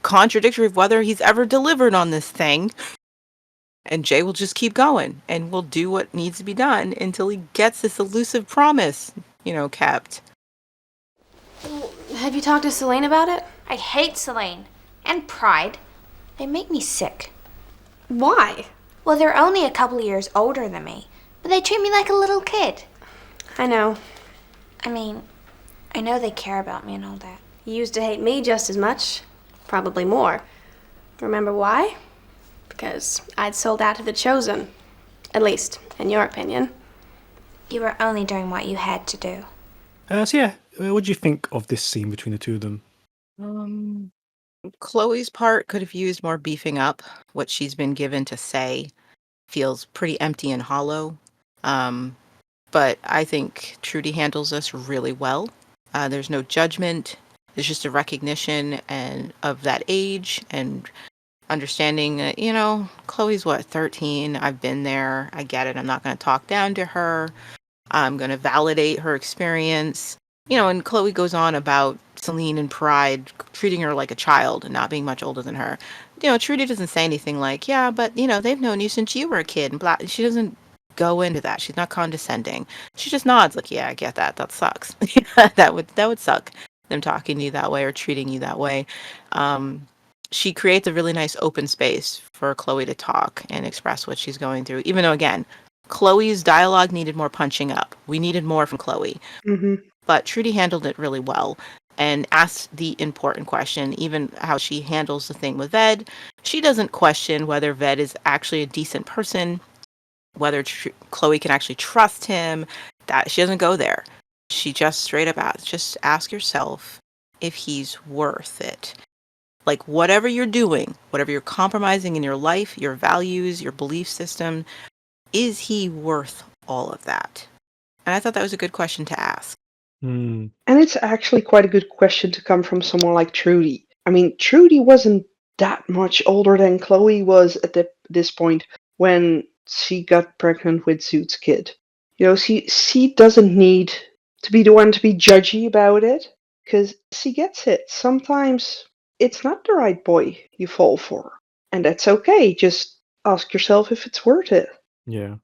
contradictory of whether he's ever delivered on this thing. And Jay will just keep going and will do what needs to be done until he gets this elusive promise, kept. Have you talked to Salene about it? I hate Salene. And Pride. They make me sick. Why? Well, they're only a couple of years older than me, but they treat me like a little kid. I know. I mean, I know they care about me and all that. You used to hate me just as much. Probably more. Remember why? Because I'd sold out to the Chosen. At least, in your opinion. You were only doing what you had to do. So yeah, what do you think of this scene between the two of them? Chloe's part could have used more beefing up. What she's been given to say feels pretty empty and hollow. But I think Trudy handles this really well. There's no judgment. There's just a recognition of that age and understanding that, Chloe's 13. I've been there. I get it. I'm not going to talk down to her. I'm going to validate her experience. And Chloe goes on about Salene and Pride treating her like a child and not being much older than her. Trudy doesn't say anything like, yeah, but, they've known you since you were a kid. And blah. She doesn't go into that. She's not condescending. She just nods like, yeah, I get that. That sucks. that would suck, them talking to you that way or treating you that way. She creates a really nice open space for Chloe to talk and express what she's going through. Even though, again, Chloe's dialogue needed more punching up. We needed more from Chloe. Mm-hmm. But Trudy handled it really well and asked the important question, even how she handles the thing with Ved. She doesn't question whether Ved is actually a decent person, whether Chloe can actually trust him. That she doesn't go there. She just straight up asks, just ask yourself if he's worth it. Like whatever you're doing, whatever you're compromising in your life, your values, your belief system, is he worth all of that? And I thought that was a good question to ask. And it's actually quite a good question to come from someone like Trudy. I mean, Trudy wasn't that much older than Chloe was at this point when she got pregnant with Zoot's kid. She doesn't need to be the one to be judgy about it, because she gets it. Sometimes it's not the right boy you fall for, and that's okay. Just ask yourself if it's worth it. Yeah.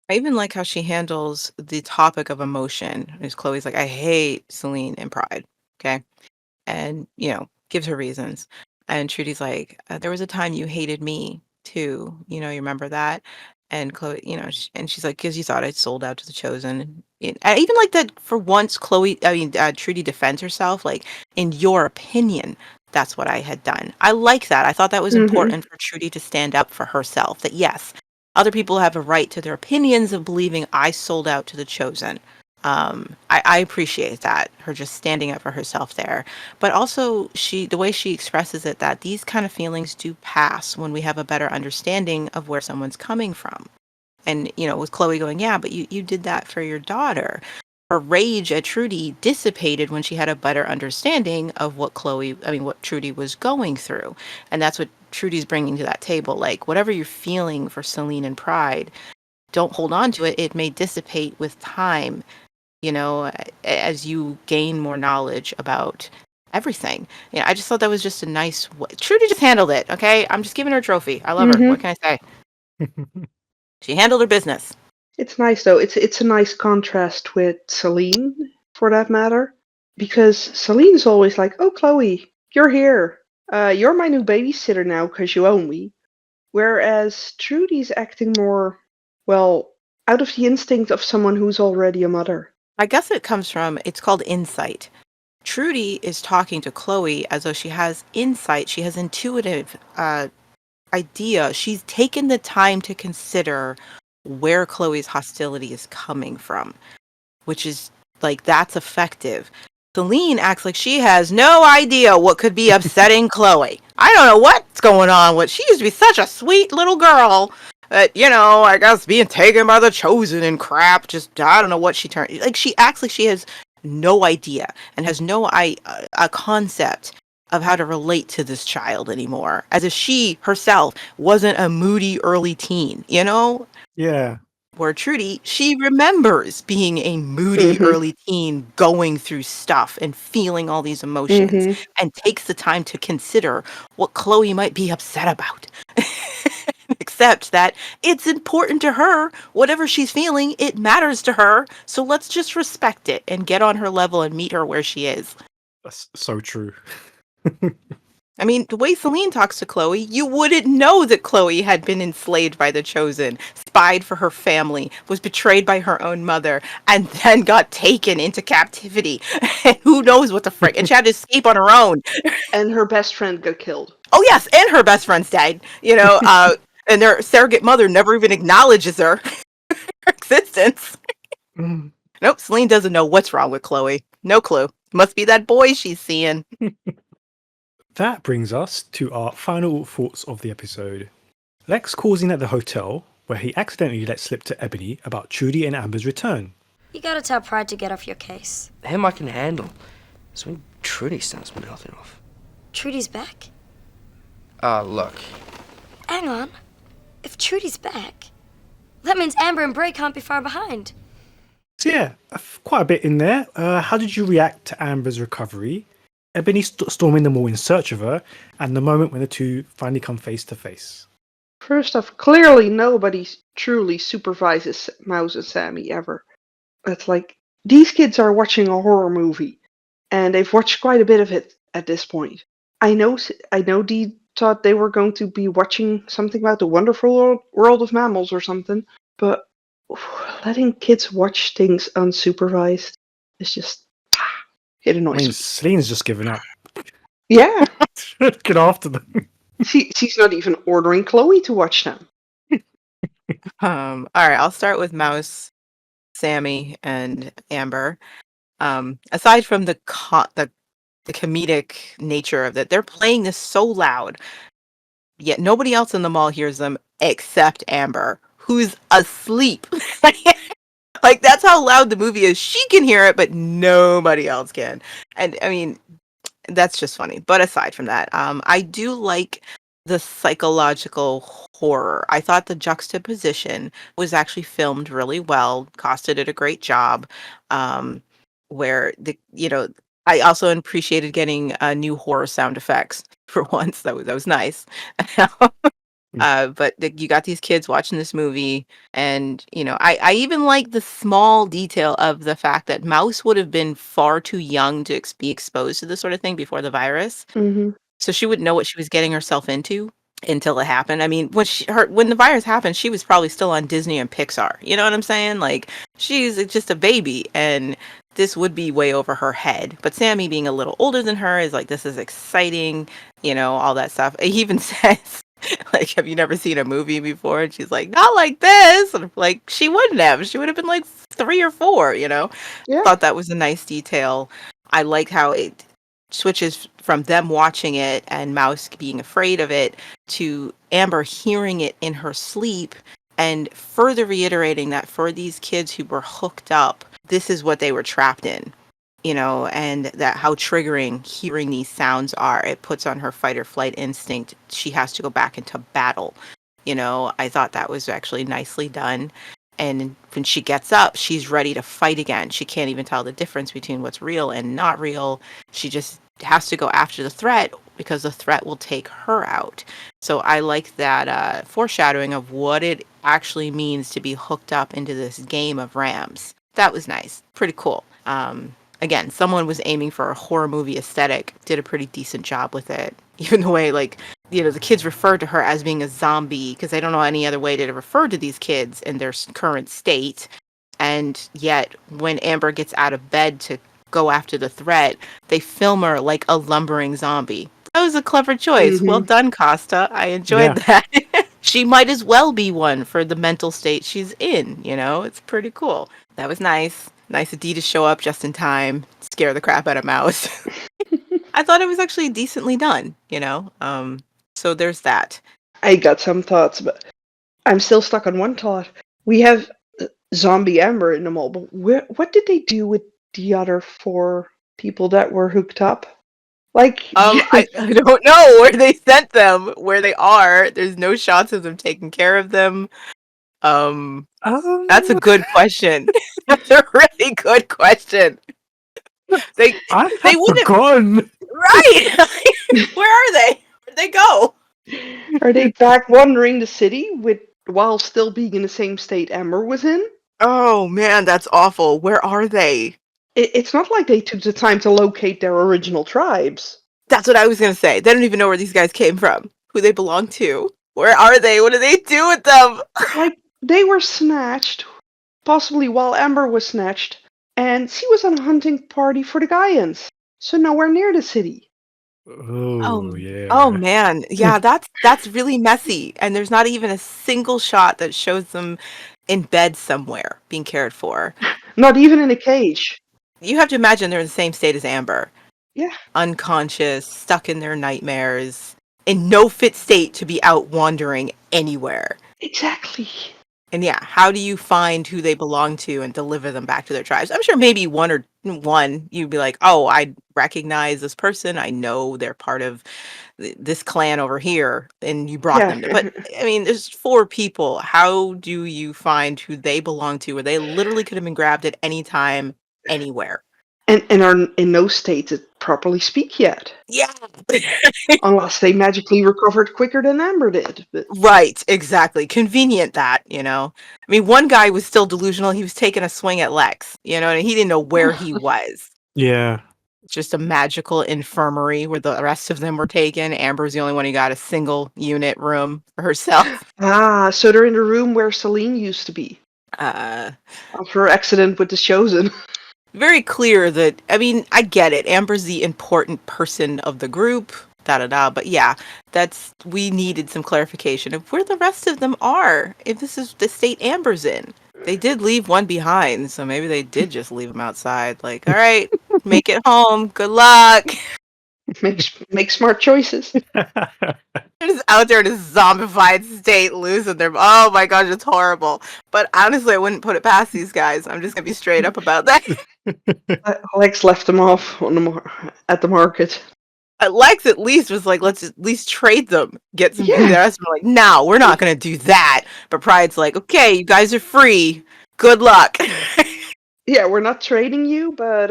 I even like how she handles the topic of emotion. Is Chloe's like, I hate Salene and Pride. Okay. And, gives her reasons. And Trudy's like, there was a time you hated me too. You remember that? And Chloe, and she's like, because you thought I'd sold out to the chosen. I even like that for once, Trudy defends herself. Like, in your opinion, that's what I had done. I like that. I thought that was important for Trudy to stand up for herself. That yes, other people have a right to their opinions of believing I sold out to the chosen. I appreciate that, her just standing up for herself there. But also the way she expresses it, that these kind of feelings do pass when we have a better understanding of where someone's coming from. And, with Chloe going, yeah, but you did that for your daughter. Her rage at Trudy dissipated when she had a better understanding of what Trudy was going through. And that's what Trudy's bringing to that table. Like, whatever you're feeling for Salene and Pride, don't hold on to it. It may dissipate with time, as you gain more knowledge about everything. I just thought that was just a nice way. Trudy just handled it, okay? I'm just giving her a trophy. I love her. What can I say? She handled her business. It's nice, though. It's a nice contrast with Salene, for that matter. Because Selene's always like, oh, Chloe, you're here. You're my new babysitter now because you own me. Whereas Trudy's acting more, well, out of the instinct of someone who's already a mother. I guess it's called insight. Trudy is talking to Chloe as though she has insight. She has intuitive idea. She's taken the time to consider where Chloe's hostility is coming from, which is like, that's effective. Salene acts like she has no idea what could be upsetting Chloe. I don't know what's going on. She used to be such a sweet little girl. But, I guess being taken by the chosen and crap, just, I don't know what she turned. Like, she acts like she has no idea and has no a concept of how to relate to this child anymore. As if she herself wasn't a moody early teen, Yeah. Where Trudy, she remembers being a moody early teen, going through stuff and feeling all these emotions, and takes the time to consider what Chloe might be upset about. Except that it's important to her. Whatever she's feeling, it matters to her. So let's just respect it and get on her level and meet her where she is. That's so true. I mean, the way Salene talks to Chloe, you wouldn't know that Chloe had been enslaved by the chosen, spied for her family, was betrayed by her own mother, and then got taken into captivity. And who knows what the frick? And she had to escape on her own. And her best friend got killed. Oh, yes, and her best friend's died. And their surrogate mother never even acknowledges her existence. Nope, Salene doesn't know what's wrong with Chloe. No clue. Must be that boy she's seeing. That brings us to our final thoughts of the episode. Lex calls in at the hotel, where he accidentally lets slip to Ebony about Trudy and Amber's return. You gotta tell Pride to get off your case. Him I can handle. So when Trudy starts mouthing off. Trudy's back? Look. Hang on. If Trudy's back, that means Amber and Bray can't be far behind. So yeah, quite a bit in there. How did you react to Amber's recovery? Ebony storming the mall in search of her, and the moment when the two finally come face to face. First off, clearly nobody truly supervises Mouse and Sammy ever. It's like, these kids are watching a horror movie, and they've watched quite a bit of it at this point. I know Dee thought they were going to be watching something about the wonderful world of mammals or something, but letting kids watch things unsupervised is just, it annoys me. Selene's just given up. Yeah. Get after them. She's not even ordering Chloe to watch them. All right, I'll start with Mouse, Sammy, and Amber. Aside from the comedic nature of it, they're playing this so loud, yet nobody else in the mall hears them except Amber, who's asleep. Like, that's how loud the movie is. She can hear it, but nobody else can. And I mean, that's just funny. But aside from that, I do like the psychological horror. I thought the juxtaposition was actually filmed really well. Costa did a great job. Where I also appreciated getting new horror sound effects for once. That was nice. But you got these kids watching this movie, and I even like the small detail of the fact that Mouse would have been far too young to be exposed to this sort of thing before the virus, Hmm. so she wouldn't know what she was getting herself into until it happened. I mean, when the virus happened, she was probably still on Disney and Pixar. You know what I'm saying? Like, she's just a baby, and this would be way over her head. But Sammy, being a little older than her, is like, this is exciting, all that stuff. He even says, like, have you never seen a movie before? And she's like, not like this. And like, she wouldn't have. She would have been like 3 or 4, Yeah. Thought that was a nice detail. I liked how it switches from them watching it and Mouse being afraid of it to Amber hearing it in her sleep and further reiterating that for these kids who were hooked up, this is what they were trapped in, and that how triggering hearing these sounds are. It puts on her fight or flight instinct. She has to go back into battle. I thought that was actually nicely done. And when she gets up, she's ready to fight again. She can't even tell the difference between what's real and not real. She just has to go after the threat because the threat will take her out. So I like that foreshadowing of what it actually means to be hooked up into this game of Rams. That was nice. Pretty cool. Again, someone was aiming for a horror movie aesthetic, did a pretty decent job with it. Even the way, the kids referred to her as being a zombie, because they don't know any other way to refer to these kids in their current state. And yet, when Amber gets out of bed to go after the threat, they film her like a lumbering zombie. That was a clever choice. Well done, Costa. I enjoyed that. She might as well be one for the mental state she's in, It's pretty cool. That was nice. Nice of Dee to show up just in time, scare the crap out of Mouse. I thought it was actually decently done, So there's that. I got some thoughts, but I'm still stuck on one thought. We have zombie Amber in the mall, but what did they do with the other 4 people that were hooked up? I don't know where they sent them, where they are. There's no shots of them taking care of them. That's a good question. That's a really good question. They wouldn't forgotten. Right. Where are they? Where'd they go? Are they back wandering the city while still being in the same state Amber was in? Oh man, that's awful. Where are they? It's not like they took the time to locate their original tribes. That's what I was gonna say. They don't even know where these guys came from, who they belong to. Where are they? What do they do with them? They were snatched, possibly while Amber was snatched, and she was on a hunting party for the Gaians, so nowhere near the city. Yeah. Oh man, yeah, that's really messy, and there's not even a single shot that shows them in bed somewhere being cared for. Not even in a cage. You have to imagine they're in the same state as Amber. Yeah. Unconscious, stuck in their nightmares, in no fit state to be out wandering anywhere. Exactly. And yeah, how do you find who they belong to and deliver them back to their tribes? I'm sure maybe one you'd be like, oh, I recognize this person. I know they're part of this clan over here, and you brought them. But I mean, there's 4 people. How do you find who they belong to, where they literally could have been grabbed at any time, anywhere? And are in no state to properly speak yet. Yeah. Unless they magically recovered quicker than Amber did. But... Right, exactly. Convenient that, I mean, one guy was still delusional. He was taking a swing at Lex, and he didn't know where he was. Yeah. Just a magical infirmary where the rest of them were taken. Amber's the only one who got a single unit room for herself. So they're in the room where Salene used to be. After her accident with the Chosen. Very clear that, I mean, I get it. Amber's the important person of the group, but yeah, we needed some clarification of where the rest of them are, if this is the state Amber's in. They did leave one behind, so maybe they did just leave him outside. Like, all right, make it home. Good luck. Make smart choices. They're just out there in a zombified state, losing their... Oh my gosh, it's horrible. But honestly, I wouldn't put it past these guys. I'm just going to be straight up about that. Lex left them off at the market. Lex at least was like, let's at least trade them. Get some food. The rest of them were like, no, we're not going to do that. But Pride's like, okay, you guys are free. Good luck. Yeah, we're not trading you, but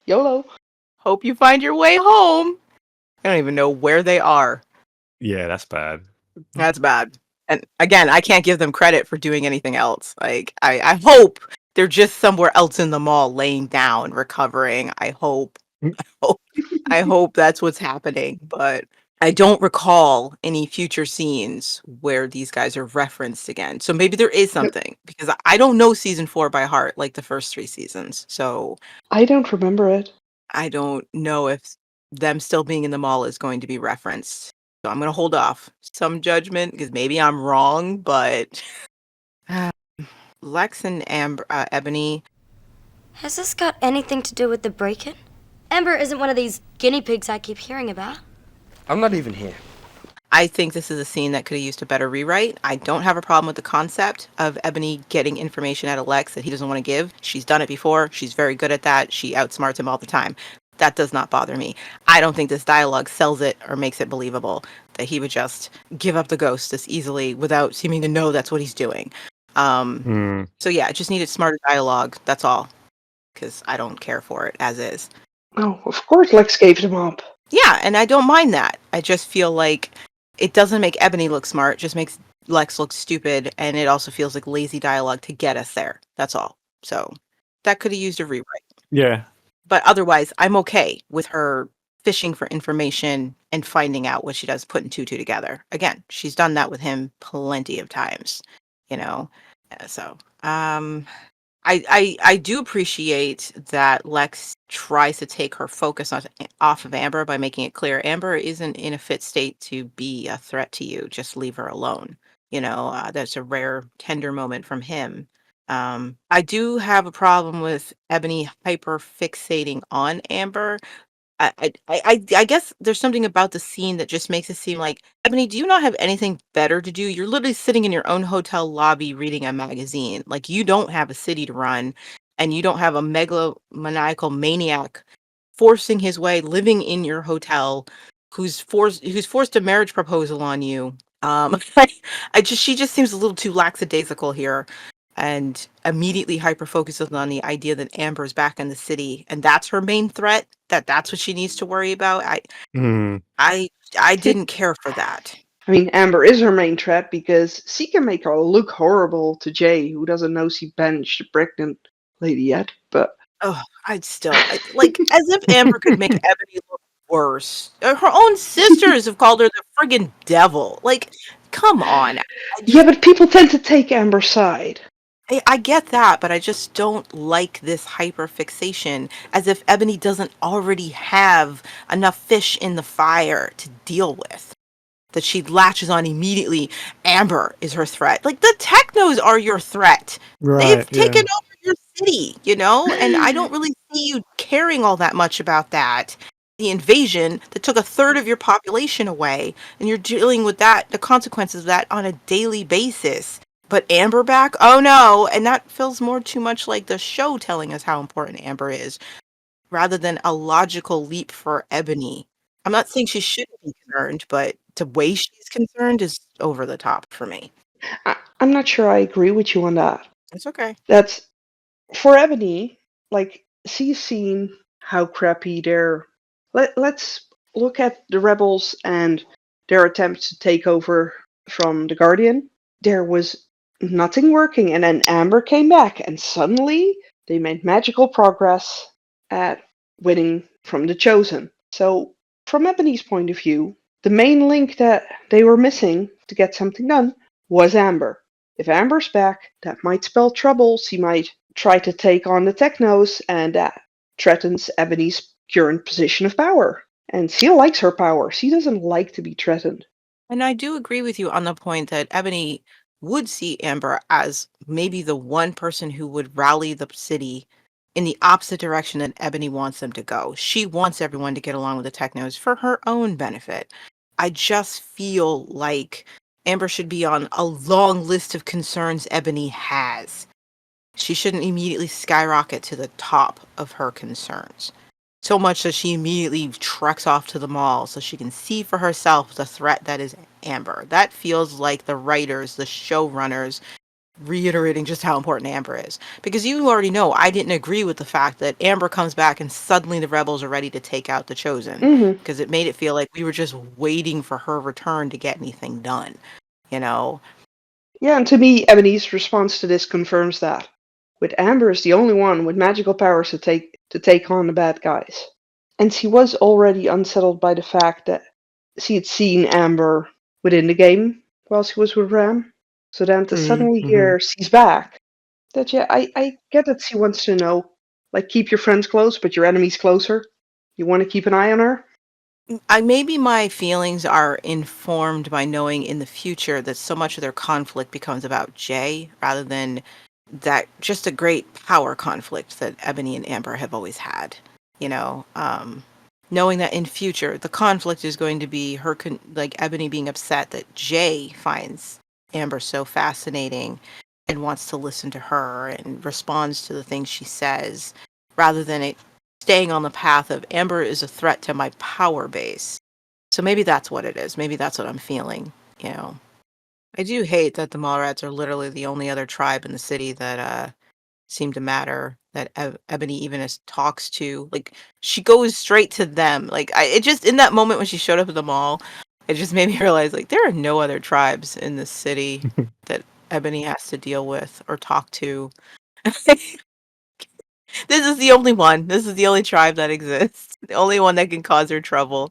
YOLO. Hope you find your way home. I don't even know where they are. Yeah, that's bad. That's bad. And again, I can't give them credit for doing anything else. Like, I hope they're just somewhere else in the mall laying down, recovering. Hope I hope that's what's happening, but I don't recall any future scenes where these guys are referenced again. So maybe there is Yep. something because I don't know season 4 by heart like the first 3 seasons. So I don't remember it. I don't know if them still being in the mall is going to be referenced. So I'm going to hold off some judgment because maybe I'm wrong, but Lex and Ebony. Has this got anything to do with the break-in? Amber isn't one of these guinea pigs I keep hearing about. I'm not even here. I think this is a scene that could have used a better rewrite. I don't have a problem with the concept of Ebony getting information out of Lex that he doesn't want to give. She's done it before. She's very good at that. She outsmarts him all the time. That does not bother me. I don't think this dialogue sells it or makes it believable that he would just give up the ghost this easily without seeming to know that's what he's doing. So yeah, it just needed smarter dialogue. That's all. Because I don't care for it as is. Oh, of course Lex gave them up. Yeah, and I don't mind that. I just feel like it doesn't make Ebony look smart, it just makes Lex look stupid, and it also feels like lazy dialogue to get us there. That's all. So that could have used a rewrite. Yeah. But otherwise, I'm okay with her fishing for information and finding out what she does, putting two together. Again, she's done that with him plenty of times, you know. So, I do appreciate that Lex tries to take her focus off of Amber by making it clear Amber isn't in a fit state to be a threat to you. Just leave her alone. You know, that's a rare, tender moment from him. I do have a problem with Ebony hyper fixating on Amber. I guess there's something about the scene that just makes it seem like, Ebony, do you not have anything better to do? You're literally sitting in your own hotel lobby reading a magazine. Like, you don't have a city to run, and you don't have a megalomaniacal maniac forcing his way, living in your hotel, who's forced a marriage proposal on you. She just seems a little too lackadaisical here and immediately hyper focuses on the idea that Amber's back in the city and that's her main threat, that's what she needs to worry about. I didn't care for that. I mean, Amber is her main threat because she can make her look horrible to Jay, who doesn't know she benched a pregnant lady yet. But Oh, like as if Amber could make Ebony look worse. Her own sisters have called her the friggin' devil. Like, come on. yeah, but people tend to take Amber's side. I get that, but I just don't like this hyper fixation as if Ebony doesn't already have enough fish in the fire to deal with. That she latches on immediately. Amber is her threat. Like, the technos are your threat. They've taken over your city, you know? And I don't really see you caring all that much about that. The invasion that took a third of your population away, and you're dealing with that, the consequences of that on a daily basis. But Amber back? Oh no. And that feels more too much like the show telling us how important Amber is, rather than a logical leap for Ebony. I'm not saying she shouldn't be concerned, but the way she's concerned is over the top for me. I'm not sure I agree with you on that. It's okay. That's for Ebony, like, she's seen how crappy their. Let's look at the rebels and their attempts to take over from the Guardian. There was nothing working, and then Amber came back, and suddenly they made magical progress at winning from the Chosen. So, from Ebony's point of view, the main link that they were missing to get something done was Amber. If Amber's back, that might spell trouble. She might try to take on the Technos, and that threatens Ebony's current position of power. And she likes her power. She doesn't like to be threatened. And I do agree with you on the point that Ebony would see Amber as maybe the one person who would rally the city in the opposite direction that Ebony wants them to go. She wants everyone to get along with the Technos for her own benefit. I just feel like Amber should be on a long list of concerns Ebony has. She shouldn't immediately skyrocket to the top of her concerns. So much that she immediately trucks off to the mall so she can see for herself the threat that is Amber. That feels like the writers, the showrunners, reiterating just how important Amber is. Because you already know I didn't agree with the fact that Amber comes back and suddenly the rebels are ready to take out the Chosen. Mm-hmm. Because it made it feel like we were just waiting for her return to get anything done. You know? Yeah, and to me, Ebony's response to this confirms that. With Amber as the only one with magical powers to take on the bad guys. And she was already unsettled by the fact that she had seen Amber within the game while she was with Ram. So then to suddenly hear she's back, that yeah, I get that she wants to know, like, keep your friends close, but your enemies closer. You want to keep an eye on her? Maybe my feelings are informed by knowing in the future that so much of their conflict becomes about Jay rather than that just a great power conflict that Ebony and Amber have always had. You know, knowing that in future the conflict is going to be her, like Ebony being upset that Jay finds Amber so fascinating and wants to listen to her and responds to the things she says, rather than it staying on the path of Amber is a threat to my power base. So maybe that's what it is. Maybe that's what I'm feeling, you know. I do hate that the Mallrats are literally the only other tribe in the city that seem to matter, that Ebony even talks to. Like, she goes straight to them. Like, it just, in that moment when she showed up at the mall, it just made me realize, like, there are no other tribes in this city that Ebony has to deal with or talk to. This is the only one. This is the only tribe that exists. The only one that can cause her trouble.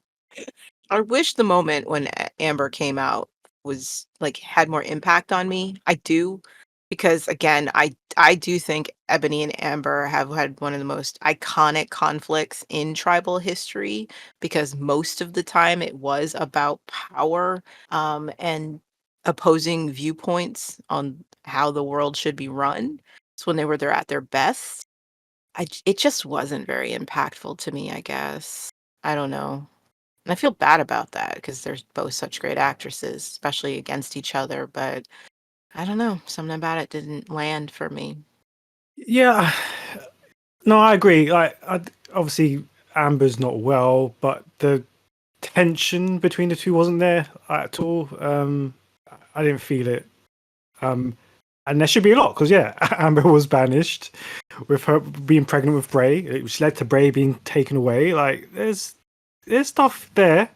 I wish the moment when Amber came out was like had more impact on me. I do, because again, I do think Ebony and Amber have had one of the most iconic conflicts in tribal history, because most of the time it was about power and opposing viewpoints on how the world should be run. It's when they're at their best. It just wasn't very impactful to me, I guess. I don't know. And I feel bad about that because they're both such great actresses, especially against each other. But I don't know. Something about it didn't land for me. Yeah, no, I agree. Obviously Amber's not well, but the tension between the two wasn't there at all. I didn't feel it. And there should be a lot because yeah, Amber was banished with her being pregnant with Bray, which led to Bray being taken away. Like there's stuff there,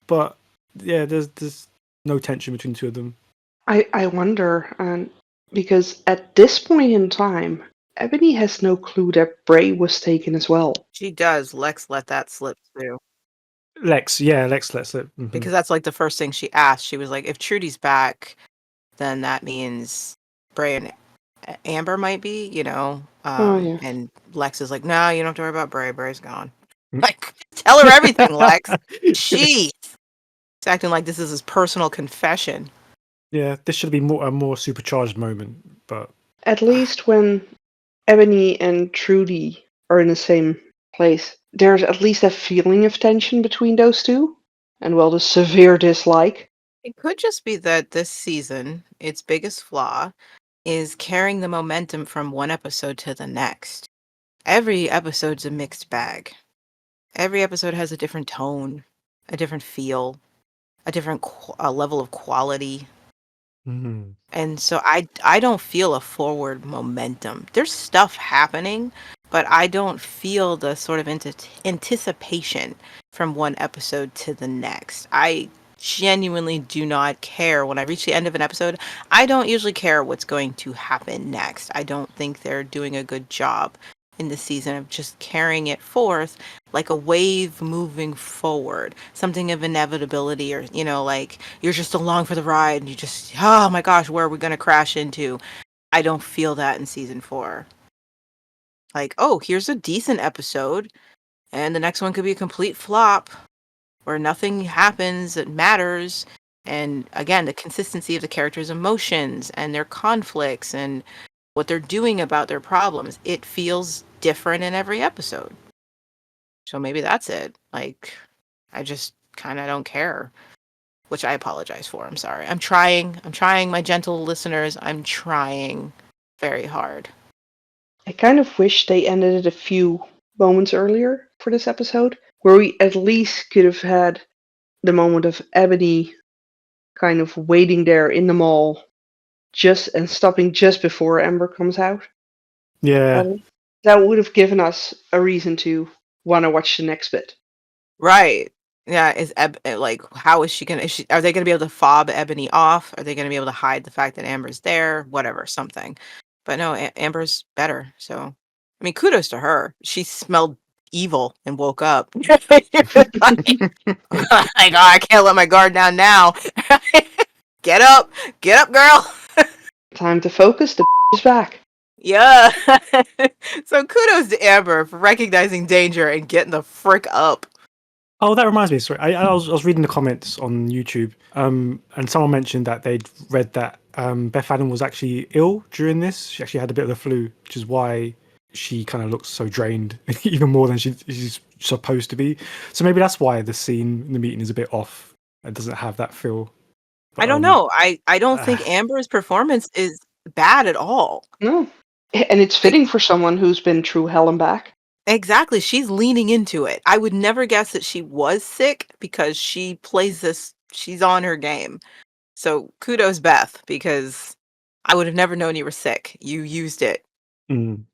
but yeah, there's no tension between the two of them. I wonder, and because at this point in time, Ebony has no clue that Bray was taken as well. She does. Lex let that slip too. Lex lets it. Because that's like the first thing she asked. She was like, if Trudy's back, then that means Bray and Amber might be, you know? Yeah. And Lex is like, no, you don't have to worry about Bray. Bray's gone. Like, tell her everything, Lex. Jeez. It's acting like this is his personal confession. Yeah, this should be a more supercharged moment, but At least when Ebony and Trudy are in the same place, there's at least a feeling of tension between those two, and well, the severe dislike. It could just be that this season, its biggest flaw is carrying the momentum from one episode to the next. Every episode's a mixed bag. Every episode has a different tone, a different feel, a different level of quality. And so I don't feel a forward momentum. There's stuff happening, but I don't feel the sort of anticipation from one episode to the next. I genuinely do not care. When I reach the end of an episode, I don't usually care what's going to happen next. I don't think they're doing a good job in the season of just carrying it forth like a wave moving forward, something of inevitability, or, you know, like you're just along for the ride and you just, oh my gosh, where are we going to crash into? I don't feel that in season 4. Like, oh, here's a decent episode and the next one could be a complete flop where nothing happens that matters. And again, the consistency of the characters' emotions and their conflicts and what they're doing about their problems, it feels different in every episode. So maybe that's it. Like, I just kind of don't care, which I apologize for. I'm sorry. I'm trying, my gentle listeners. I'm trying very hard. I kind of wish they ended it a few moments earlier for this episode, where we at least could have had the moment of Ebony kind of waiting there in the mall, stopping just before Amber comes out. Yeah. That would have given us a reason to want to watch the next bit. Right. Yeah, like, how is she gonna? Are they gonna be able to fob Ebony off? Are they gonna be able to hide the fact that Amber's there? Whatever, something. But no, Amber's better. So, I mean, kudos to her. She smelled evil and woke up. like, oh, I can't let my guard down now. Get up, girl. Time to focus. The is back. Yeah. So kudos to Amber for recognizing danger and getting the frick up. Oh, that reminds me. Sorry, I was reading the comments on YouTube, and someone mentioned that they'd read that Beth Adam was actually ill during this. She actually had a bit of the flu, which is why she kind of looks so drained, even more than she's supposed to be. So maybe that's why the scene in the meeting is a bit off. It doesn't have that feel. But, I don't know. I don't think Amber's performance is bad at all. No, and it's fitting for someone who's been through hell and back. Exactly. She's leaning into it. I would never guess that she was sick because she plays this. She's on her game. So kudos, Beth, because I would have never known you were sick. You used it. Mm.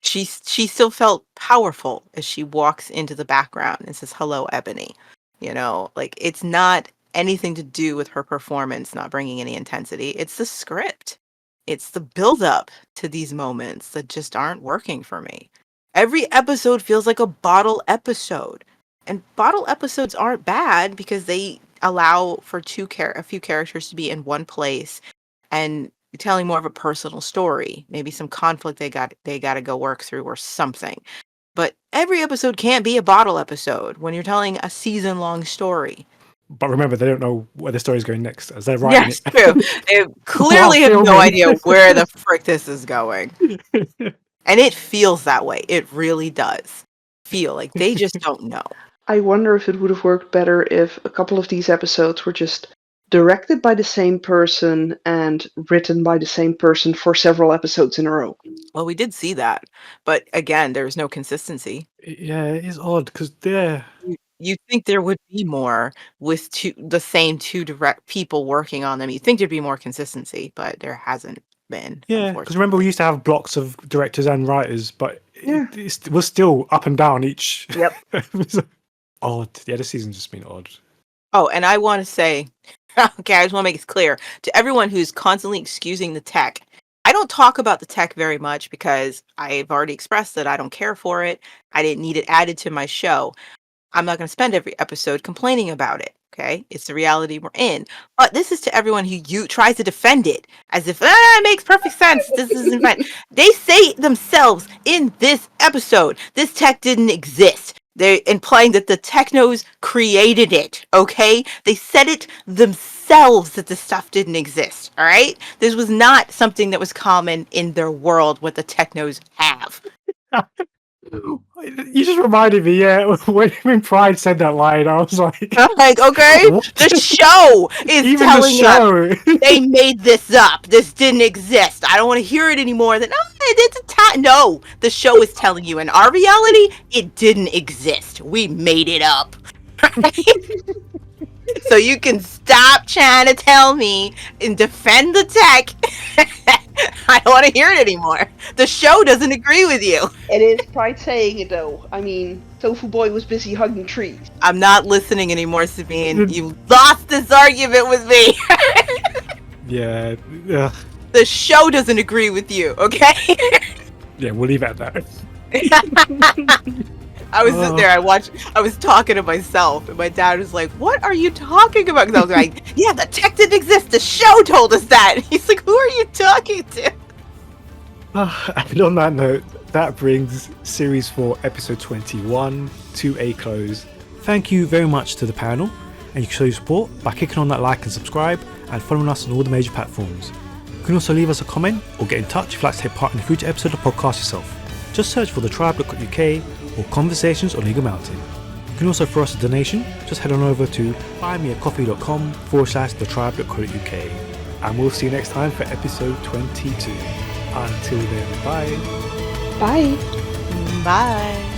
She still felt powerful as she walks into the background and says, "Hello, Ebony." You know, like, it's not anything to do with her performance not bringing any intensity. It's the script. It's the build-up to these moments that just aren't working for me. Every episode feels like a bottle episode. And bottle episodes aren't bad because they allow for a few characters to be in one place and telling more of a personal story. Maybe some conflict they got to go work through or something. But every episode can't be a bottle episode when you're telling a season-long story. But remember, they don't know where the story's going next. As they're writing Yes, true. They clearly have no idea where the frick this is going. And it feels that way. It really does feel like they just don't know. I wonder if it would have worked better if a couple of these episodes were just directed by the same person and written by the same person for several episodes in a row. Well, we did see that. But again, there's no consistency. Yeah, it is odd because they're... You'd think there would be more with the same two direct people working on them. You'd think there'd be more consistency, but there hasn't been. Yeah, because remember we used to have blocks of directors and writers, but it was still up and down each. Yep. It was odd. Yeah, this season's just been odd. Oh, and I want to say, okay, I just want to make it clear to everyone who's constantly excusing the tech. I don't talk about the tech very much because I've already expressed that I don't care for it. I didn't need it added to my show. I'm not going to spend every episode complaining about it, okay? It's the reality we're in. But this is to everyone who tries to defend it as if, it makes perfect sense. This isn't fine. They say themselves in this episode, this tech didn't exist. They're implying that the technos created it, okay? They said it themselves that the stuff didn't exist, all right? This was not something that was common in their world, what the technos have. You just reminded me, yeah, when Pride said that line, I was like... okay, what? The show is Even telling the show. us they made this up. This didn't exist. I don't want to hear it anymore. No, the show is telling you in our reality, it didn't exist. We made it up. So you can stop trying to tell me and defend the tech. I don't want to hear it anymore. The show doesn't agree with you. It is Pride saying it, though. I mean, Tofu Boy was busy hugging trees. I'm not listening anymore, Sabine. You lost this argument with me. Yeah. The show doesn't agree with you, okay? Yeah, we'll leave it at that. I was sitting there, I was talking to myself, and my dad was like, "What are you talking about?" Because I was like, "Yeah, the tech didn't exist. The show told us that." And he's like, "Who are you talking to?" And on that note, that brings Series 4, Episode 21 to a close. Thank you very much to the panel, and you can show your support by clicking on that like and subscribe, and following us on all the major platforms. You can also leave us a comment or get in touch if you'd like to take part in a future episode of the podcast yourself. Just search for thetribe.co.uk or Conversations on Eagle Mountain. You can also throw us a donation. Just head on over to buymeacoffee.com/thetribe.co.uk. And we'll see you next time for episode 22. Until then, bye. Bye. Bye.